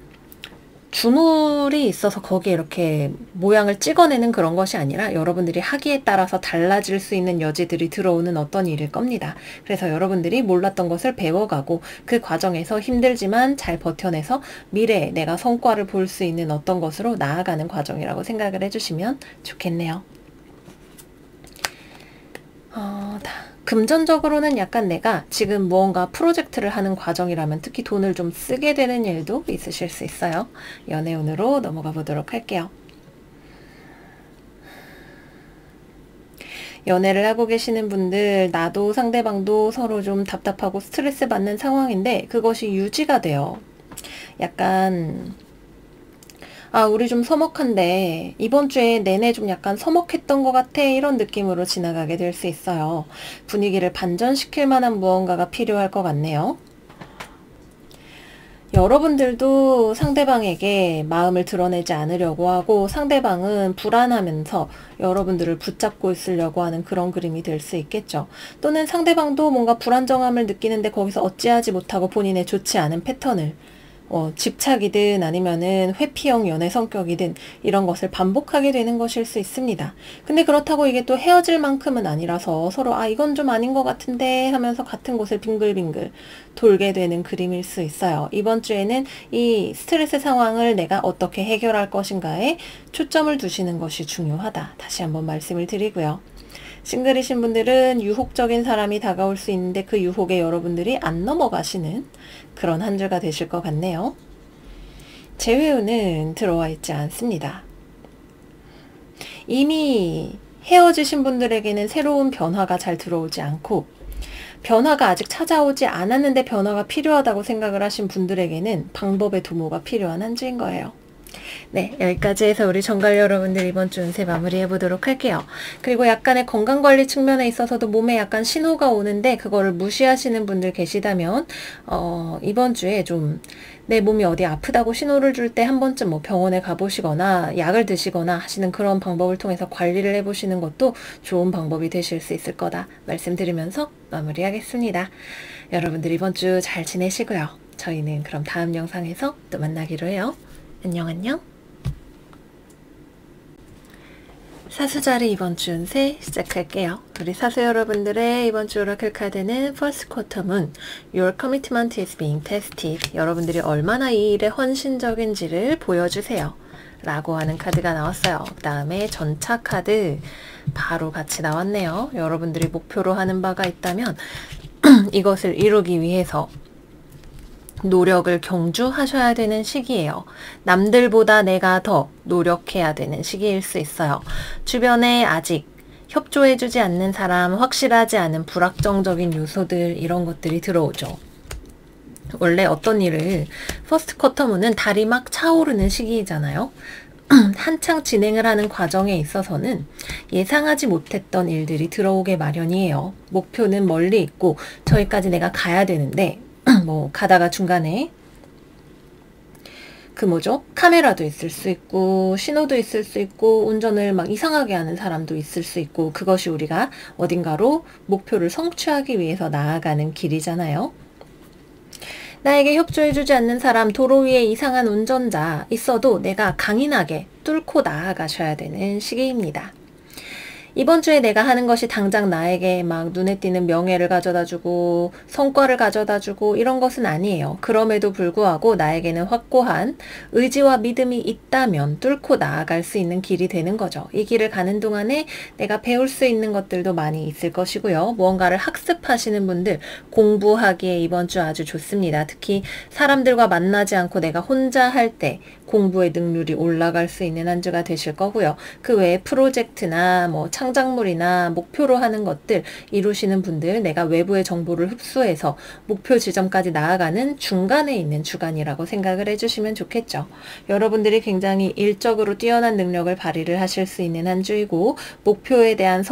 주물이 있어서 거기에 이렇게 모양을 찍어내는 그런 것이 아니라 여러분들이 하기에 따라서 달라질 수 있는 여지들이 들어오는 어떤 일일 겁니다. 그래서 여러분들이 몰랐던 것을 배워가고 그 과정에서 힘들지만 잘 버텨내서 미래에 내가 성과를 볼 수 있는 어떤 것으로 나아가는 과정이라고 생각을 해주시면 좋겠네요. 금전적으로는 약간 내가 지금 무언가 프로젝트를 하는 과정이라면 특히 돈을 좀 쓰게 되는 일도 있으실 수 있어요. 연애운으로 넘어가 보도록 할게요. 연애를 하고 계시는 분들, 나도 상대방도 서로 좀 답답하고 스트레스 받는 상황인데 그것이 유지가 돼요. 약간 우리 좀 서먹한데 이번 주에 내내 좀 약간 서먹했던 것 같아, 이런 느낌으로 지나가게 될 수 있어요. 분위기를 반전시킬 만한 무언가가 필요할 것 같네요. 여러분들도 상대방에게 마음을 드러내지 않으려고 하고 상대방은 불안하면서 여러분들을 붙잡고 있으려고 하는 그런 그림이 될 수 있겠죠. 또는 상대방도 뭔가 불안정함을 느끼는데 거기서 어찌하지 못하고 본인의 좋지 않은 패턴을 집착이든 아니면은 회피형 연애 성격이든 이런 것을 반복하게 되는 것일 수 있습니다. 근데 그렇다고 이게 또 헤어질 만큼은 아니라서 서로 이건 좀 아닌 것 같은데 하면서 같은 곳을 빙글빙글 돌게 되는 그림일 수 있어요. 이번 주에는 이 스트레스 상황을 내가 어떻게 해결할 것인가에 초점을 두시는 것이 중요하다, 다시 한번 말씀을 드리고요. 싱글이신 분들은 유혹적인 사람이 다가올 수 있는데 그 유혹에 여러분들이 안 넘어가시는 그런 한 주가 되실 것 같네요. 재회운은 들어와 있지 않습니다. 이미 헤어지신 분들에게는 새로운 변화가 잘 들어오지 않고, 변화가 아직 찾아오지 않았는데 변화가 필요하다고 생각을 하신 분들에게는 방법의 도모가 필요한 한 주인 거예요. 네, 여기까지 해서 우리 정갈 여러분들 이번 주 운세 마무리해 보도록 할게요. 그리고 약간의 건강관리 측면에 있어서도 몸에 약간 신호가 오는데 그거를 무시하시는 분들 계시다면 이번 주에 좀 내 몸이 어디 아프다고 신호를 줄 때 한 번쯤 병원에 가보시거나 약을 드시거나 하시는 그런 방법을 통해서 관리를 해보시는 것도 좋은 방법이 되실 수 있을 거다 말씀드리면서 마무리하겠습니다. 여러분들 이번 주 잘 지내시고요. 저희는 그럼 다음 영상에서 또 만나기로 해요. 안녕 안녕. 사수자리 이번 주 운세 시작할게요. 우리 사수 여러분들의 이번 주 오라클 카드는 First Quarter Moon, Your commitment is being tested. 여러분들이 얼마나 이 일에 헌신적인지를 보여주세요 라고 하는 카드가 나왔어요. 그 다음에 전차 카드 바로 같이 나왔네요. 여러분들이 목표로 하는 바가 있다면 이것을 이루기 위해서 노력을 경주하셔야 되는 시기예요. 남들보다 내가 더 노력해야 되는 시기일 수 있어요. 주변에 아직 협조해주지 않는 사람, 확실하지 않은 불확정적인 요소들, 이런 것들이 들어오죠. 원래 어떤 일을 퍼스트 쿼터문은 달이 막 차오르는 시기이잖아요. 한창 진행을 하는 과정에 있어서는 예상하지 못했던 일들이 들어오게 마련이에요. 목표는 멀리 있고 저기까지 내가 가야 되는데 가다가 중간에 카메라도 있을 수 있고 신호도 있을 수 있고 운전을 막 이상하게 하는 사람도 있을 수 있고, 그것이 우리가 어딘가로 목표를 성취하기 위해서 나아가는 길이잖아요. 나에게 협조해주지 않는 사람, 도로 위에 이상한 운전자 있어도 내가 강인하게 뚫고 나아가셔야 되는 시기입니다. 이번 주에 내가 하는 것이 당장 나에게 막 눈에 띄는 명예를 가져다 주고 성과를 가져다 주고 이런 것은 아니에요. 그럼에도 불구하고 나에게는 확고한 의지와 믿음이 있다면 뚫고 나아갈 수 있는 길이 되는 거죠. 이 길을 가는 동안에 내가 배울 수 있는 것들도 많이 있을 것이고요. 무언가를 학습하시는 분들 공부하기에 이번 주 아주 좋습니다. 특히 사람들과 만나지 않고 내가 혼자 할 때 공부의 능률이 올라갈 수 있는 한 주가 되실 거고요. 그 외에 프로젝트나 뭐 창작물이나 목표로 하는 것들 이루시는 분들 내가 외부의 정보를 흡수해서 목표 지점까지 나아가는 중간에 있는 주간이라고 생각을 해주시면 좋겠죠. 여러분들이 굉장히 일적으로 뛰어난 능력을 발휘를 하실 수 있는 한 주이고 목표에 대한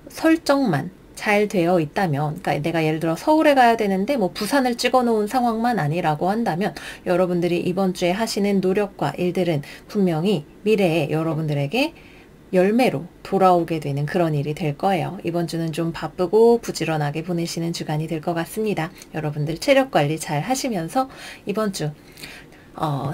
설정만 잘 되어 있다면, 그러니까 내가 예를 들어 서울에 가야 되는데 뭐 부산을 찍어 놓은 상황만 아니라고 한다면 여러분들이 이번 주에 하시는 노력과 일들은 분명히 미래에 여러분들에게 열매로 돌아오게 되는 그런 일이 될 거예요. 이번 주는 좀 바쁘고 부지런하게 보내시는 주간이 될 것 같습니다. 여러분들 체력 관리 잘 하시면서 이번 주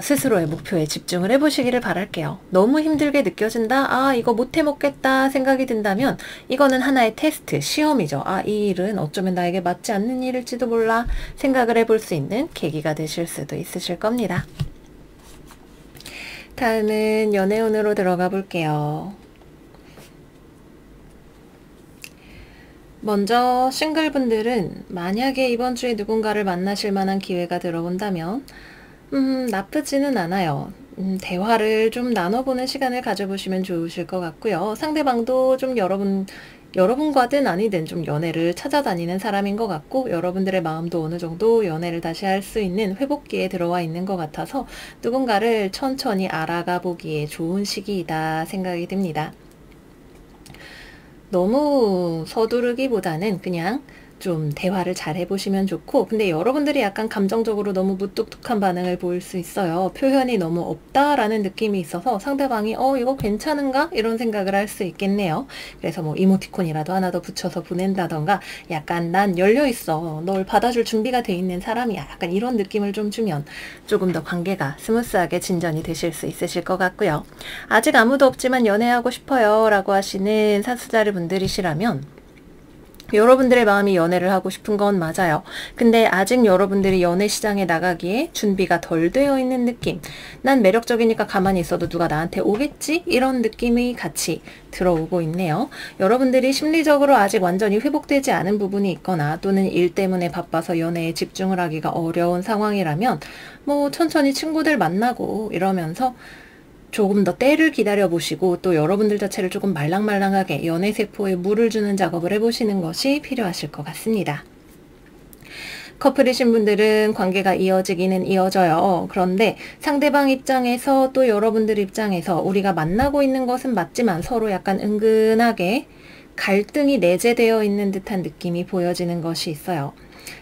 스스로의 목표에 집중을 해보시기를 바랄게요. 너무 힘들게 느껴진다? 아, 이거 못해 먹겠다 생각이 든다면 이거는 하나의 테스트, 시험이죠. 아, 이 일은 어쩌면 나에게 맞지 않는 일일지도 몰라 생각을 해볼 수 있는 계기가 되실 수도 있으실 겁니다. 다음은 연애운으로 들어가 볼게요. 먼저 싱글분들은 만약에 이번 주에 누군가를 만나실 만한 기회가 들어온다면 나쁘지는 않아요. 대화를 좀 나눠보는 시간을 가져보시면 좋으실 것 같고요. 상대방도 좀 여러분과든 아니든 좀 연애를 찾아다니는 사람인 것 같고 여러분들의 마음도 어느 정도 연애를 다시 할 수 있는 회복기에 들어와 있는 것 같아서 누군가를 천천히 알아가 보기에 좋은 시기이다 생각이 듭니다. 너무 서두르기보다는 그냥 좀 대화를 잘 해보시면 좋고 근데 여러분들이 약간 감정적으로 너무 무뚝뚝한 반응을 보일 수 있어요. 표현이 너무 없다라는 느낌이 있어서 상대방이 이거 괜찮은가? 이런 생각을 할 수 있겠네요. 그래서 뭐 이모티콘이라도 하나 더 붙여서 보낸다던가 약간 난 열려있어. 널 받아줄 준비가 돼 있는 사람이야. 약간 이런 느낌을 좀 주면 조금 더 관계가 스무스하게 진전이 되실 수 있으실 것 같고요. 아직 아무도 없지만 연애하고 싶어요 라고 하시는 사수자리 분들이시라면 여러분들의 마음이 연애를 하고 싶은 건 맞아요. 근데 아직 여러분들이 연애 시장에 나가기에 준비가 덜 되어 있는 느낌. 난 매력적이니까 가만히 있어도 누가 나한테 오겠지? 이런 느낌이 같이 들어오고 있네요. 여러분들이 심리적으로 아직 완전히 회복되지 않은 부분이 있거나 또는 일 때문에 바빠서 연애에 집중을 하기가 어려운 상황이라면 뭐 천천히 친구들 만나고 이러면서 조금 더 때를 기다려 보시고 또 여러분들 자체를 조금 말랑말랑하게 연애세포에 물을 주는 작업을 해보시는 것이 필요하실 것 같습니다. 커플이신 분들은 관계가 이어지기는 이어져요. 그런데 상대방 입장에서 또 여러분들 입장에서 우리가 만나고 있는 것은 맞지만 서로 약간 은근하게 갈등이 내재되어 있는 듯한 느낌이 보여지는 것이 있어요.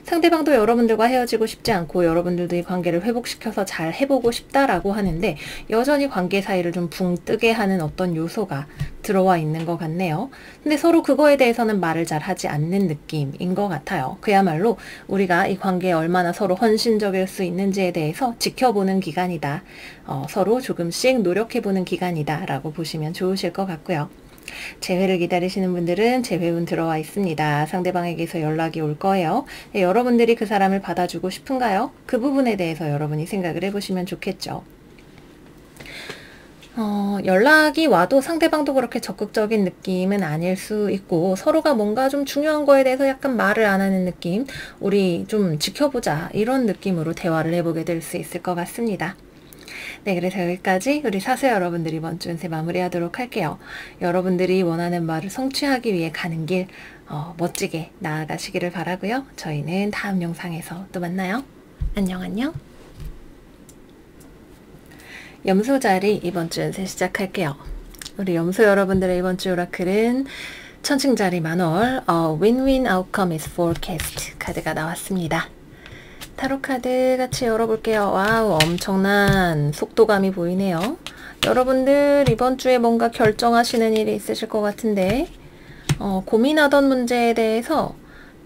상대방도 여러분들과 헤어지고 싶지 않고 여러분들도 이 관계를 회복시켜서 잘 해보고 싶다라고 하는데 여전히 관계 사이를 좀 붕 뜨게 하는 어떤 요소가 들어와 있는 것 같네요. 근데 서로 그거에 대해서는 말을 잘 하지 않는 느낌인 것 같아요. 그야말로 우리가 이 관계에 얼마나 서로 헌신적일 수 있는지에 대해서 지켜보는 기간이다. 서로 조금씩 노력해보는 기간이다 라고 보시면 좋으실 것 같고요. 재회를 기다리시는 분들은 재회운 들어와 있습니다. 상대방에게서 연락이 올 거예요. 여러분들이 그 사람을 받아주고 싶은가요? 그 부분에 대해서 여러분이 생각을 해보시면 좋겠죠. 연락이 와도 상대방도 그렇게 적극적인 느낌은 아닐 수 있고 서로가 뭔가 좀 중요한 거에 대해서 약간 말을 안 하는 느낌, 우리 좀 지켜보자 이런 느낌으로 대화를 해보게 될 수 있을 것 같습니다. 네, 그래서 여기까지 우리 사수 여러분들 이번 주 운세 마무리하도록 할게요. 여러분들이 원하는 말을 성취하기 위해 가는 길 멋지게 나아가시기를 바라고요. 저희는 다음 영상에서 또 만나요. 안녕 안녕. 염소 자리 이번 주 운세 시작할게요. 우리 염소 여러분들의 이번 주 오라클은 천칭자리 만월 Win-Win Outcome is Forecast 카드가 나왔습니다. 타로카드 같이 열어볼게요. 와우, 엄청난 속도감이 보이네요. 여러분들 이번 주에 뭔가 결정하시는 일이 있으실 것 같은데 고민하던 문제에 대해서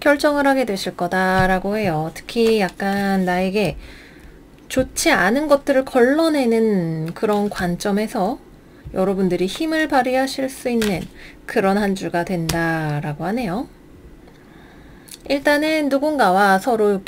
결정을 하게 되실 거다라고 해요. 특히 약간 나에게 좋지 않은 것들을 걸러내는 그런 관점에서 여러분들이 힘을 발휘하실 수 있는 그런 한 주가 된다라고 하네요. 일단은 누군가와 서로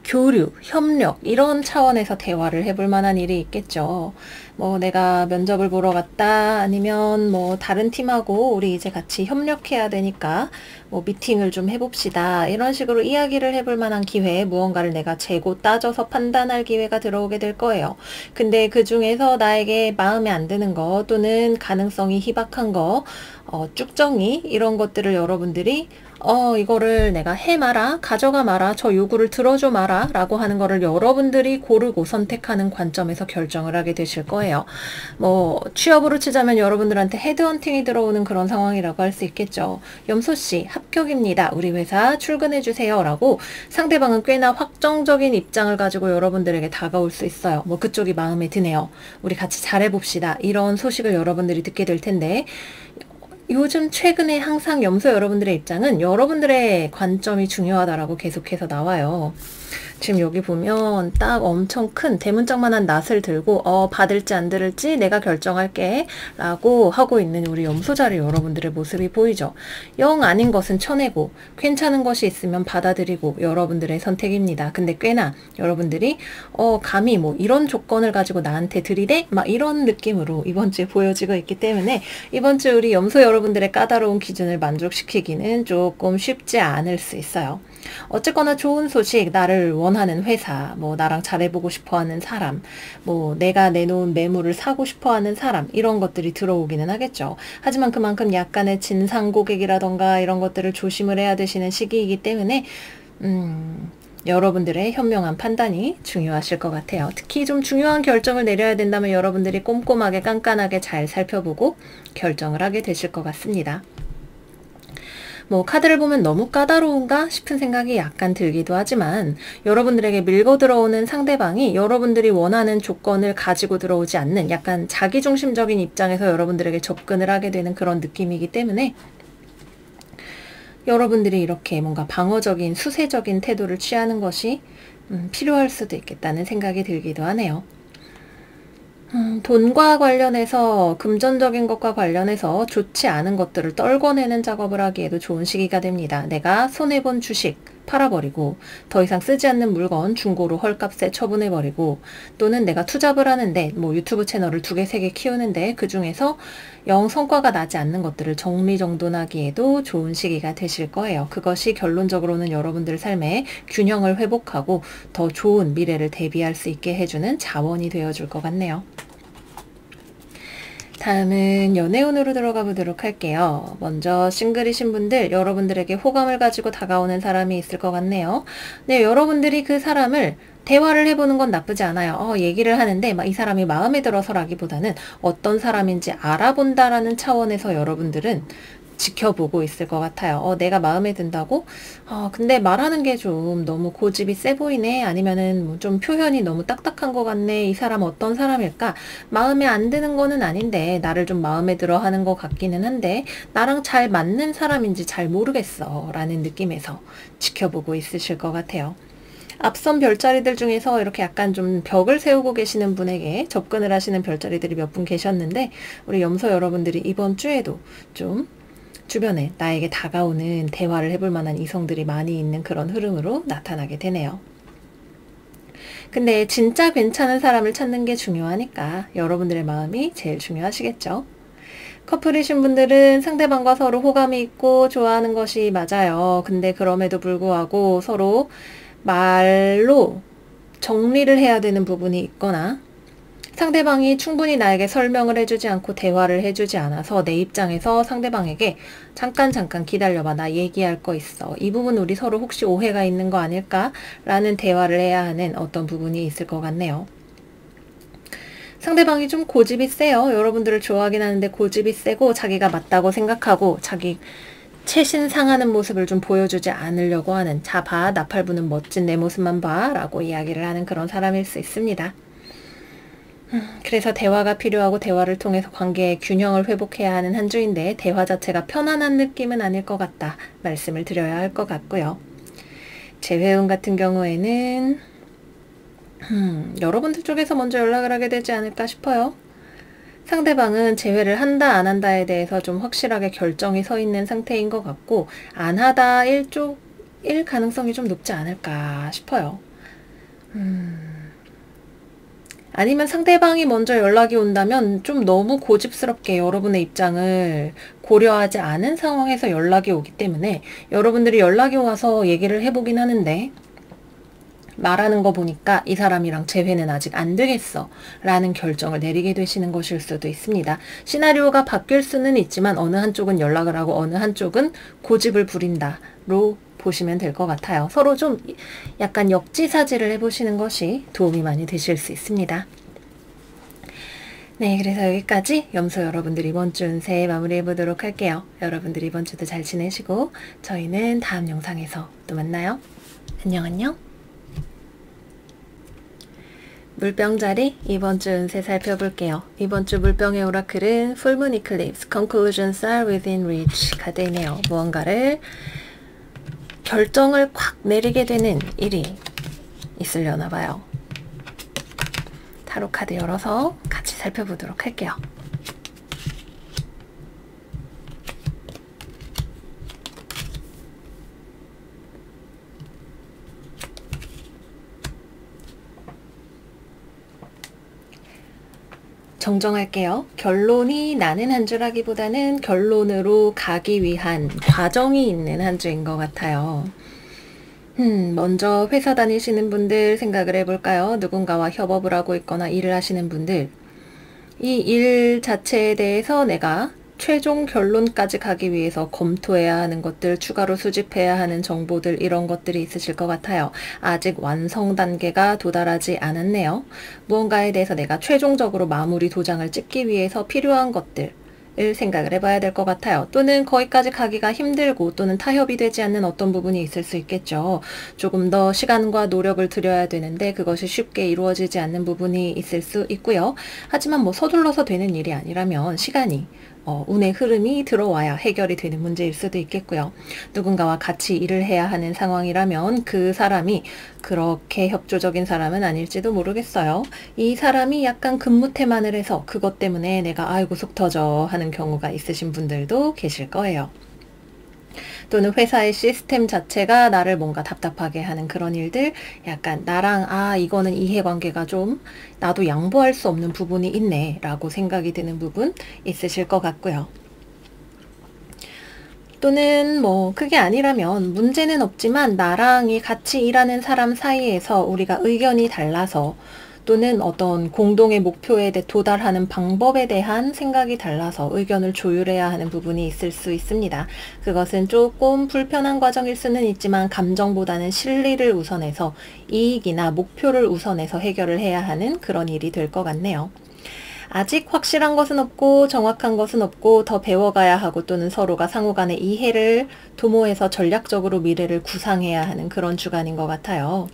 교류, 협력 이런 차원에서 대화를 해볼 만한 일이 있겠죠. 뭐 내가 면접을 보러 갔다 아니면 뭐 다른 팀하고 우리 이제 같이 협력해야 되니까 뭐 미팅을 좀 해봅시다. 이런 식으로 이야기를 해볼 만한 기회에 무언가를 내가 재고 따져서 판단할 기회가 들어오게 될 거예요. 근데 그 중에서 나에게 마음에 안 드는 거 또는 가능성이 희박한 거, 쭉정이 이런 것들을 여러분들이 이거를 내가 해 마라, 가져가 마라, 저 요구를 들어줘 마라 라고 하는 거를 여러분들이 고르고 선택하는 관점에서 결정을 하게 되실 거예요. 뭐 취업으로 치자면 여러분들한테 헤드헌팅이 들어오는 그런 상황이라고 할 수 있겠죠. 염소씨 합격입니다. 우리 회사 출근해 주세요 라고 상대방은 꽤나 확정적인 입장을 가지고 여러분들에게 다가올 수 있어요. 뭐 그쪽이 마음에 드네요. 우리 같이 잘해봅시다. 이런 소식을 여러분들이 듣게 될 텐데, 요즘 최근에 항상 염소 여러분들의 입장은 여러분들의 관점이 중요하다라고 계속해서 나와요. 지금 여기 보면 딱 엄청 큰 대문짝만한 낫을 들고 받을지 안 들을지 내가 결정할게 라고 하고 있는 우리 염소자리 여러분들의 모습이 보이죠. 영 아닌 것은 쳐내고 괜찮은 것이 있으면 받아들이고 여러분들의 선택입니다. 근데 꽤나 여러분들이 감히 뭐 이런 조건을 가지고 나한테 들이대? 막 이런 느낌으로 이번 주에 보여지고 있기 때문에 이번 주 우리 염소 여러분들의 까다로운 기준을 만족시키기는 조금 쉽지 않을 수 있어요. 어쨌거나 좋은 소식, 나를 원하는 회사, 뭐 나랑 잘해보고 싶어하는 사람, 뭐 내가 내놓은 매물을 사고 싶어하는 사람, 이런 것들이 들어오기는 하겠죠. 하지만 그만큼 약간의 진상 고객이라던가 이런 것들을 조심을 해야 되시는 시기이기 때문에 여러분들의 현명한 판단이 중요하실 것 같아요. 특히 좀 중요한 결정을 내려야 된다면 여러분들이 꼼꼼하게 깐깐하게 잘 살펴보고 결정을 하게 되실 것 같습니다. 뭐 카드를 보면 너무 까다로운가 싶은 생각이 약간 들기도 하지만 여러분들에게 밀고 들어오는 상대방이 여러분들이 원하는 조건을 가지고 들어오지 않는 약간 자기중심적인 입장에서 여러분들에게 접근을 하게 되는 그런 느낌이기 때문에 여러분들이 이렇게 뭔가 방어적인 수세적인 태도를 취하는 것이 필요할 수도 있겠다는 생각이 들기도 하네요. 돈과 관련해서 금전적인 것과 관련해서 좋지 않은 것들을 떨궈내는 작업을 하기에도 좋은 시기가 됩니다. 내가 손해본 주식 팔아버리고 더 이상 쓰지 않는 물건 중고로 헐값에 처분해버리고 또는 내가 투잡을 하는데 뭐 유튜브 채널을 2개, 3개 키우는데 그 중에서 영 성과가 나지 않는 것들을 정리정돈하기에도 좋은 시기가 되실 거예요. 그것이 결론적으로는 여러분들 삶의 균형을 회복하고 더 좋은 미래를 대비할 수 있게 해주는 자원이 되어줄 것 같네요. 다음은 연애운으로 들어가 보도록 할게요. 먼저 싱글이신 분들, 여러분들에게 호감을 가지고 다가오는 사람이 있을 것 같네요. 네, 여러분들이 그 사람을 대화를 해보는 건 나쁘지 않아요. 얘기를 하는데 막 이 사람이 마음에 들어서라기보다는 어떤 사람인지 알아본다라는 차원에서 여러분들은 지켜보고 있을 것 같아요. 내가 마음에 든다고? 근데 말하는 게 좀 너무 고집이 세 보이네. 아니면은 뭐 좀 표현이 너무 딱딱한 것 같네. 이 사람 어떤 사람일까? 마음에 안 드는 거는 아닌데 나를 좀 마음에 들어 하는 것 같기는 한데 나랑 잘 맞는 사람인지 잘 모르겠어 라는 느낌에서 지켜보고 있으실 것 같아요. 앞선 별자리들 중에서 이렇게 약간 좀 벽을 세우고 계시는 분에게 접근을 하시는 별자리들이 몇 분 계셨는데 우리 염소 여러분들이 이번 주에도 좀 주변에 나에게 다가오는 대화를 해볼 만한 이성들이 많이 있는 그런 흐름으로 나타나게 되네요. 근데 진짜 괜찮은 사람을 찾는 게 중요하니까 여러분들의 마음이 제일 중요하시겠죠. 커플이신 분들은 상대방과 서로 호감이 있고 좋아하는 것이 맞아요. 근데 그럼에도 불구하고 서로 말로 정리를 해야 되는 부분이 있거나 상대방이 충분히 나에게 설명을 해주지 않고 대화를 해주지 않아서 내 입장에서 상대방에게 잠깐 기다려봐, 나 얘기할 거 있어. 이 부분 우리 서로 혹시 오해가 있는 거 아닐까? 라는 대화를 해야 하는 어떤 부분이 있을 것 같네요. 상대방이 좀 고집이 세요. 여러분들을 좋아하긴 하는데 고집이 세고 자기가 맞다고 생각하고 자기 최신 상하는 모습을 좀 보여주지 않으려고 하는, 자 봐, 나팔부는 멋진 내 모습만 봐 라고 이야기를 하는 그런 사람일 수 있습니다. 그래서 대화가 필요하고 대화를 통해서 관계의 균형을 회복해야 하는 한 주인데 대화 자체가 편안한 느낌은 아닐 것 같다 말씀을 드려야 할 것 같고요. 재회운 같은 경우에는 여러분들 쪽에서 먼저 연락을 하게 되지 않을까 싶어요. 상대방은 재회를 한다 안 한다에 대해서 좀 확실하게 결정이 서 있는 상태인 것 같고 안 하다 일 가능성이 좀 높지 않을까 싶어요. 아니면 상대방이 먼저 연락이 온다면 좀 너무 고집스럽게 여러분의 입장을 고려하지 않은 상황에서 연락이 오기 때문에 여러분들이 연락이 와서 얘기를 해보긴 하는데 말하는 거 보니까 이 사람이랑 재회는 아직 안 되겠어 라는 결정을 내리게 되시는 것일 수도 있습니다. 시나리오가 바뀔 수는 있지만 어느 한쪽은 연락을 하고 어느 한쪽은 고집을 부린다로 보시면 될 것 같아요. 서로 좀 약간 역지사지를 해보시는 것이 도움이 많이 되실 수 있습니다. 네, 그래서 여기까지 염소 여러분들 이번 주 운세 마무리해 보도록 할게요. 여러분들 이번 주도 잘 지내시고 저희는 다음 영상에서 또 만나요. 안녕 안녕. 물병자리 이번 주 운세 살펴볼게요. 이번 주 물병의 오라클은 Full Moon Eclipse, Conclusions are within reach 카드이네요. 무언가를 결정을 콱 내리게 되는 일이 있으려나 봐요. 타로 카드 열어서 같이 살펴보도록 할게요. 정정할게요. 결론이 나는 한 주라기보다는 결론으로 가기 위한 과정이 있는 한 주인 것 같아요. 먼저 회사 다니시는 분들 생각을 해볼까요? 누군가와 협업을 하고 있거나 일을 하시는 분들, 이 일 자체에 대해서 내가 최종 결론까지 가기 위해서 검토해야 하는 것들, 추가로 수집해야 하는 정보들, 이런 것들이 있으실 것 같아요. 아직 완성 단계가 도달하지 않았네요. 무언가에 대해서 내가 최종적으로 마무리 도장을 찍기 위해서 필요한 것들 을 생각을 해봐야 될 것 같아요. 또는 거기까지 가기가 힘들고 또는 타협이 되지 않는 어떤 부분이 있을 수 있겠죠. 조금 더 시간과 노력을 들여야 되는데 그것이 쉽게 이루어지지 않는 부분이 있을 수 있고요. 하지만 뭐 서둘러서 되는 일이 아니라면 시간이 운의 흐름이 들어와야 해결이 되는 문제일 수도 있겠고요. 누군가와 같이 일을 해야 하는 상황이라면 그 사람이 그렇게 협조적인 사람은 아닐지도 모르겠어요. 이 사람이 약간 근무태만을 해서 그것 때문에 내가 아이고 속 터져 하는 경우가 있으신 분들도 계실 거예요. 또는 회사의 시스템 자체가 나를 뭔가 답답하게 하는 그런 일들, 약간 나랑 이거는 이해관계가 좀 나도 양보할 수 없는 부분이 있네 라고 생각이 드는 부분 있으실 것 같고요. 또는 뭐 그게 아니라면 문제는 없지만 나랑 같이 일하는 사람 사이에서 우리가 의견이 달라서 또는 어떤 공동의 목표에 도달하는 방법에 대한 생각이 달라서 의견을 조율해야 하는 부분이 있을 수 있습니다. 그것은 조금 불편한 과정일 수는 있지만 감정보다는 실리를 우선해서 이익이나 목표를 우선해서 해결을 해야 하는 그런 일이 될 것 같네요. 아직 확실한 것은 없고 정확한 것은 없고 더 배워가야 하고 또는 서로가 상호 간의 이해를 도모해서 전략적으로 미래를 구상해야 하는 그런 주간인 것 같아요.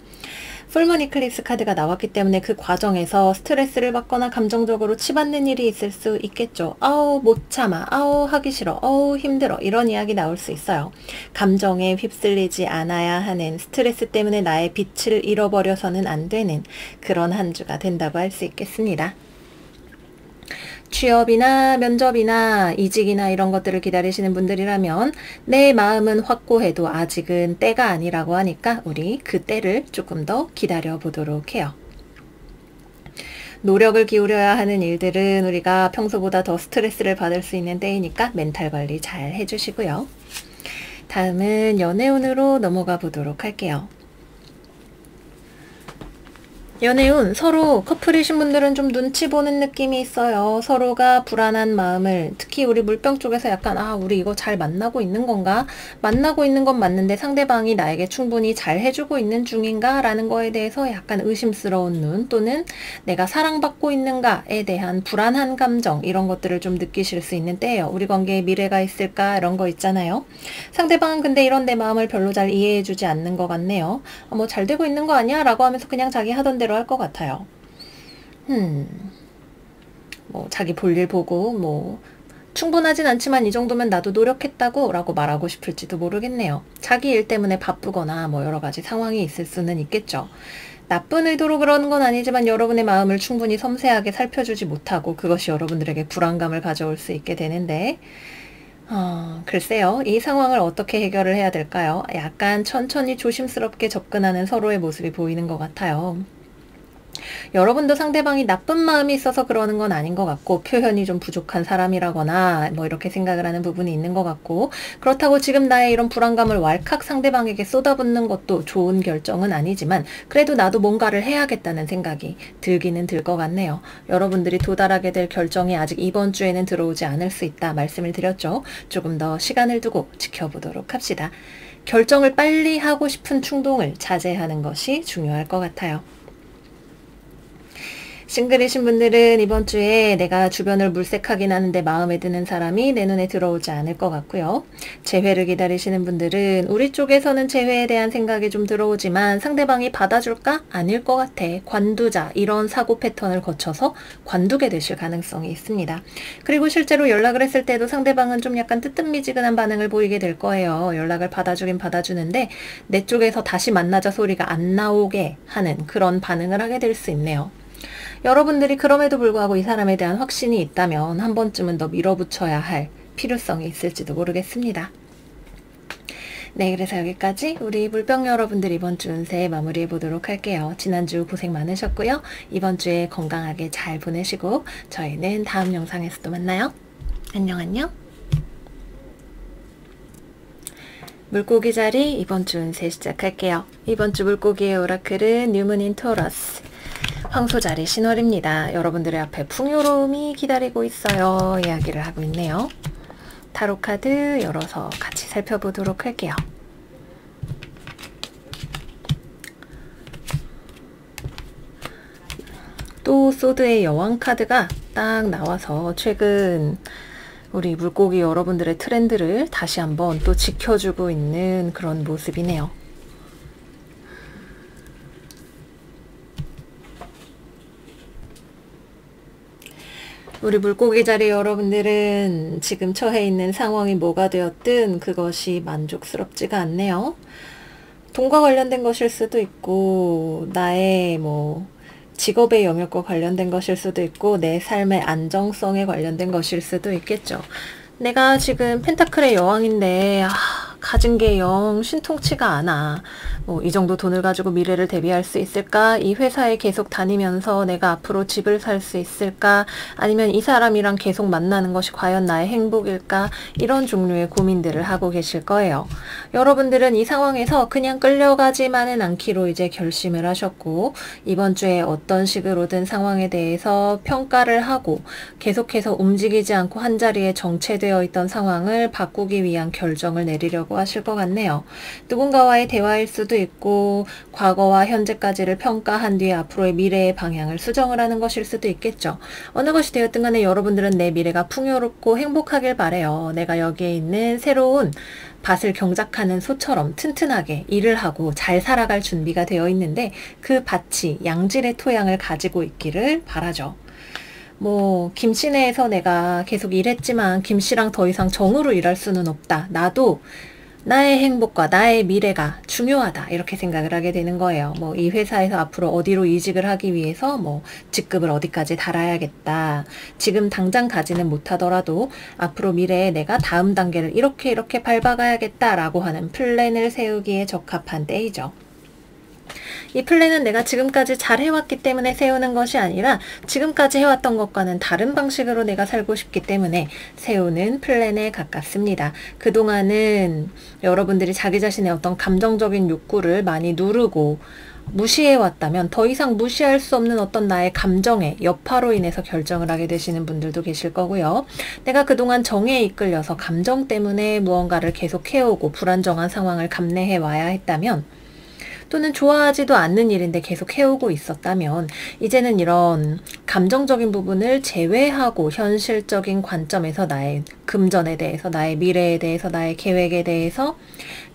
풀문 이클립스 카드가 나왔기 때문에 그 과정에서 스트레스를 받거나 감정적으로 치받는 일이 있을 수 있겠죠. 아우 못 참아, 아우 하기 싫어, 아우 힘들어, 이런 이야기 나올 수 있어요. 감정에 휩쓸리지 않아야 하는, 스트레스 때문에 나의 빛을 잃어버려서는 안 되는 그런 한 주가 된다고 할 수 있겠습니다. 취업이나 면접이나 이직이나 이런 것들을 기다리시는 분들이라면 내 마음은 확고해도 아직은 때가 아니라고 하니까 우리 그 때를 조금 더 기다려 보도록 해요. 노력을 기울여야 하는 일들은 우리가 평소보다 더 스트레스를 받을 수 있는 때이니까 멘탈 관리 잘 해주시고요. 다음은 연애운으로 넘어가 보도록 할게요. 연애운, 서로 커플이신 분들은 좀 눈치 보는 느낌이 있어요. 서로가 불안한 마음을, 특히 우리 물병 쪽에서 약간 우리 이거 잘 만나고 있는 건가? 만나고 있는 건 맞는데 상대방이 나에게 충분히 잘 해주고 있는 중인가? 라는 거에 대해서 약간 의심스러운 눈, 또는 내가 사랑받고 있는가에 대한 불안한 감정, 이런 것들을 좀 느끼실 수 있는 때예요. 우리 관계에 미래가 있을까? 이런 거 있잖아요. 상대방은 근데 이런 내 마음을 별로 잘 이해해주지 않는 것 같네요. 뭐 잘 되고 있는 거 아니야? 라고 하면서 그냥 자기 하던 대로 할 것 같아요. 뭐 자기 볼일 보고 뭐 충분하진 않지만 이 정도면 나도 노력했다고 라고 말하고 싶을지도 모르겠네요. 자기 일 때문에 바쁘거나 뭐 여러 가지 상황이 있을 수는 있겠죠. 나쁜 의도로 그러는 건 아니지만 여러분의 마음을 충분히 섬세하게 살펴주지 못하고 그것이 여러분들에게 불안감을 가져올 수 있게 되는데 글쎄요. 이 상황을 어떻게 해결을 해야 될까요? 약간 천천히 조심스럽게 접근하는 서로의 모습이 보이는 것 같아요. 여러분도 상대방이 나쁜 마음이 있어서 그러는 건 아닌 것 같고 표현이 좀 부족한 사람이라거나 뭐 이렇게 생각을 하는 부분이 있는 것 같고 그렇다고 지금 나의 이런 불안감을 왈칵 상대방에게 쏟아붓는 것도 좋은 결정은 아니지만 그래도 나도 뭔가를 해야겠다는 생각이 들기는 들 것 같네요. 여러분들이 도달하게 될 결정이 아직 이번 주에는 들어오지 않을 수 있다 말씀을 드렸죠. 조금 더 시간을 두고 지켜보도록 합시다. 결정을 빨리 하고 싶은 충동을 자제하는 것이 중요할 것 같아요. 싱글이신 분들은 이번 주에 내가 주변을 물색하긴 하는데 마음에 드는 사람이 내 눈에 들어오지 않을 것 같고요. 재회를 기다리시는 분들은 우리 쪽에서는 재회에 대한 생각이 좀 들어오지만 상대방이 받아줄까? 아닐 것 같아. 관두자. 이런 사고 패턴을 거쳐서 관두게 되실 가능성이 있습니다. 그리고 실제로 연락을 했을 때도 상대방은 좀 약간 뜨뜻미지근한 반응을 보이게 될 거예요. 연락을 받아주긴 받아주는데 내 쪽에서 다시 만나자 소리가 안 나오게 하는 그런 반응을 하게 될 수 있네요. 여러분들이 그럼에도 불구하고 이 사람에 대한 확신이 있다면 한 번쯤은 더 밀어붙여야 할 필요성이 있을지도 모르겠습니다. 네, 그래서 여기까지 우리 물병 여러분들 이번 주 운세 마무리해 보도록 할게요. 지난주 고생 많으셨고요. 이번 주에 건강하게 잘 보내시고 저희는 다음 영상에서 또 만나요. 안녕. 물고기 자리 이번 주 운세 시작할게요. 이번 주 물고기의 오라클은 뉴문인 토러스. 황소자리 신월입니다. 여러분들의 앞에 풍요로움이 기다리고 있어요. 이야기를 하고 있네요. 타로카드 열어서 같이 살펴보도록 할게요. 또 소드의 여왕 카드가 딱 나와서 최근 우리 물고기 여러분들의 트렌드를 다시 한번 또 지켜주고 있는 그런 모습이네요. 우리 물고기 자리 여러분들은 지금 처해 있는 상황이 뭐가 되었든 그것이 만족스럽지가 않네요. 돈과 관련된 것일 수도 있고 나의 뭐 직업의 영역과 관련된 것일 수도 있고 내 삶의 안정성에 관련된 것일 수도 있겠죠. 내가 지금 펜타클의 여왕인데 가진 게 영 신통치가 않아. 뭐 이 정도 돈을 가지고 미래를 대비할 수 있을까? 이 회사에 계속 다니면서 내가 앞으로 집을 살 수 있을까? 아니면 이 사람이랑 계속 만나는 것이 과연 나의 행복일까? 이런 종류의 고민들을 하고 계실 거예요. 여러분들은 이 상황에서 그냥 끌려가지만은 않기로 이제 결심을 하셨고 이번 주에 어떤 식으로든 상황에 대해서 평가를 하고 계속해서 움직이지 않고 한자리에 정체되어 있던 상황을 바꾸기 위한 결정을 내리려고 하실 것 같네요. 누군가와의 대화일 수도 있고 과거와 현재까지를 평가한 뒤에 앞으로의 미래의 방향을 수정을 하는 것일 수도 있겠죠. 어느 것이 되었든 간에 여러분들은 내 미래가 풍요롭고 행복하길 바래요. 내가 여기에 있는 새로운 밭을 경작하는 소처럼 튼튼하게 일을 하고 잘 살아갈 준비가 되어 있는데 그 밭이 양질의 토양을 가지고 있기를 바라죠. 뭐 김씨 내에서 내가 계속 일했지만 김씨랑 더 이상 정으로 일할 수는 없다. 나도 나의 행복과 나의 미래가 중요하다 이렇게 생각을 하게 되는 거예요. 뭐 이 회사에서 앞으로 어디로 이직을 하기 위해서 뭐 직급을 어디까지 달아야겠다. 지금 당장 가지는 못하더라도 앞으로 미래에 내가 다음 단계를 이렇게 밟아가야겠다라고 하는 플랜을 세우기에 적합한 때이죠. 이 플랜은 내가 지금까지 잘 해왔기 때문에 세우는 것이 아니라 지금까지 해왔던 것과는 다른 방식으로 내가 살고 싶기 때문에 세우는 플랜에 가깝습니다. 그동안은 여러분들이 자기 자신의 어떤 감정적인 욕구를 많이 누르고 무시해왔다면 더 이상 무시할 수 없는 어떤 나의 감정의 여파로 인해서 결정을 하게 되시는 분들도 계실 거고요. 내가 그동안 정에 이끌려서 감정 때문에 무언가를 계속 해오고 불안정한 상황을 감내해 와야 했다면 또는 좋아하지도 않는 일인데 계속 해오고 있었다면 이제는 이런 감정적인 부분을 제외하고 현실적인 관점에서 나의 금전에 대해서 나의 미래에 대해서 나의 계획에 대해서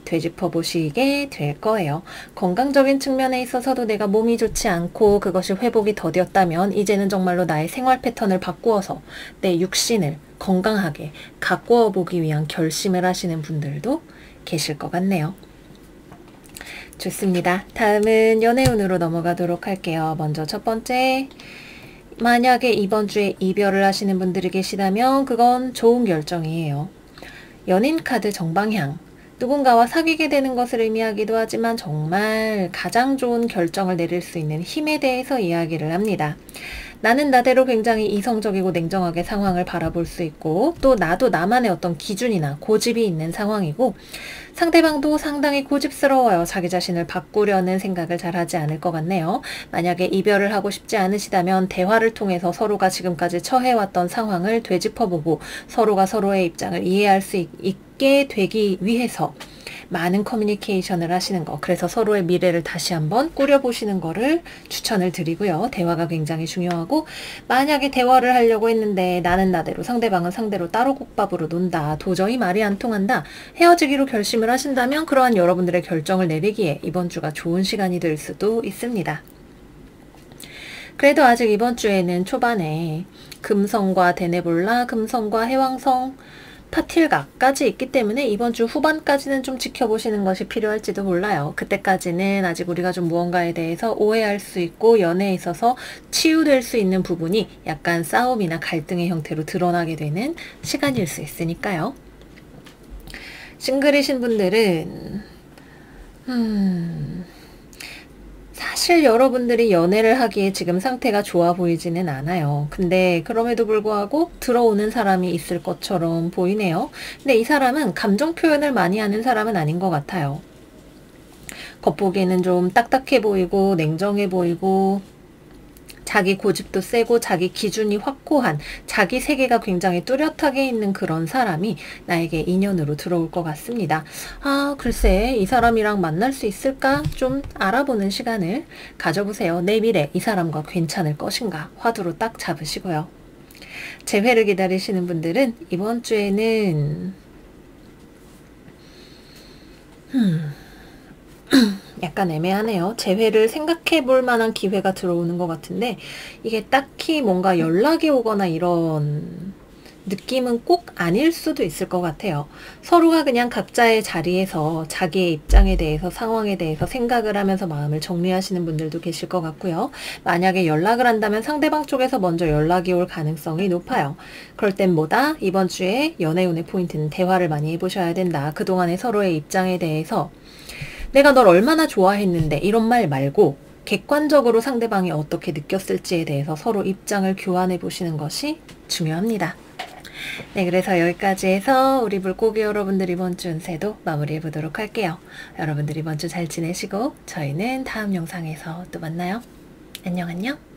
되짚어 보시게 될 거예요. 건강적인 측면에 있어서도 내가 몸이 좋지 않고 그것이 회복이 더뎠다면 이제는 정말로 나의 생활 패턴을 바꾸어서 내 육신을 건강하게 가꾸어 보기 위한 결심을 하시는 분들도 계실 것 같네요. 좋습니다. 다음은 연애운으로 넘어가도록 할게요. 먼저 첫 번째, 만약에 이번 주에 이별을 하시는 분들이 계시다면 그건 좋은 결정이에요. 연인 카드 정방향. 누군가와 사귀게 되는 것을 의미하기도 하지만 정말 가장 좋은 결정을 내릴 수 있는 힘에 대해서 이야기를 합니다. 나는 나대로 굉장히 이성적이고 냉정하게 상황을 바라볼 수 있고, 또 나도 나만의 어떤 기준이나 고집이 있는 상황이고, 상대방도 상당히 고집스러워요. 자기 자신을 바꾸려는 생각을 잘 하지 않을 것 같네요. 만약에 이별을 하고 싶지 않으시다면 대화를 통해서 서로가 지금까지 처해왔던 상황을 되짚어보고 서로가 서로의 입장을 이해할 수 있게 되기 위해서 많은 커뮤니케이션을 하시는 거, 그래서 서로의 미래를 다시 한번 꾸려보시는 거를 추천을 드리고요. 대화가 굉장히 중요하고, 만약에 대화를 하려고 했는데 나는 나대로 상대방은 상대로 따로 국밥으로 논다, 도저히 말이 안 통한다, 헤어지기로 결심을 하신다면 그러한 여러분들의 결정을 내리기에 이번 주가 좋은 시간이 될 수도 있습니다. 그래도 아직 이번 주에는 초반에 금성과 데네볼라, 금성과 해왕성, 파틸각까지 있기 때문에 이번 주 후반까지는 좀 지켜보시는 것이 필요할지도 몰라요. 그때까지는 아직 우리가 좀 무언가에 대해서 오해할 수 있고 연애에 있어서 치유될 수 있는 부분이 약간 싸움이나 갈등의 형태로 드러나게 되는 시간일 수 있으니까요. 싱글이신 분들은 사실 여러분들이 연애를 하기에 지금 상태가 좋아 보이지는 않아요. 근데 그럼에도 불구하고 들어오는 사람이 있을 것처럼 보이네요. 근데 이 사람은 감정 표현을 많이 하는 사람은 아닌 것 같아요. 겉보기에는 좀 딱딱해 보이고 냉정해 보이고 자기 고집도 세고 자기 기준이 확고한, 자기 세계가 굉장히 뚜렷하게 있는 그런 사람이 나에게 인연으로 들어올 것 같습니다. 아, 글쎄 이 사람이랑 만날 수 있을까? 좀 알아보는 시간을 가져보세요. 내 미래 이 사람과 괜찮을 것인가? 화두로 딱 잡으시고요. 재회를 기다리시는 분들은 이번 주에는 약간 애매하네요. 재회를 생각해 볼 만한 기회가 들어오는 것 같은데, 이게 딱히 뭔가 연락이 오거나 이런 느낌은 꼭 아닐 수도 있을 것 같아요. 서로가 그냥 각자의 자리에서 자기의 입장에 대해서, 상황에 대해서 생각을 하면서 마음을 정리하시는 분들도 계실 것 같고요. 만약에 연락을 한다면 상대방 쪽에서 먼저 연락이 올 가능성이 높아요. 그럴 땐 뭐다? 이번 주에 연애운의 포인트는 대화를 많이 해보셔야 된다. 그동안의 서로의 입장에 대해서 내가 널 얼마나 좋아했는데, 이런 말 말고 객관적으로 상대방이 어떻게 느꼈을지에 대해서 서로 입장을 교환해 보시는 것이 중요합니다. 네, 그래서 여기까지 해서 우리 물고기 여러분들 이번 주 운세도 마무리해 보도록 할게요. 여러분들 이번 주 잘 지내시고 저희는 다음 영상에서 또 만나요. 안녕 안녕.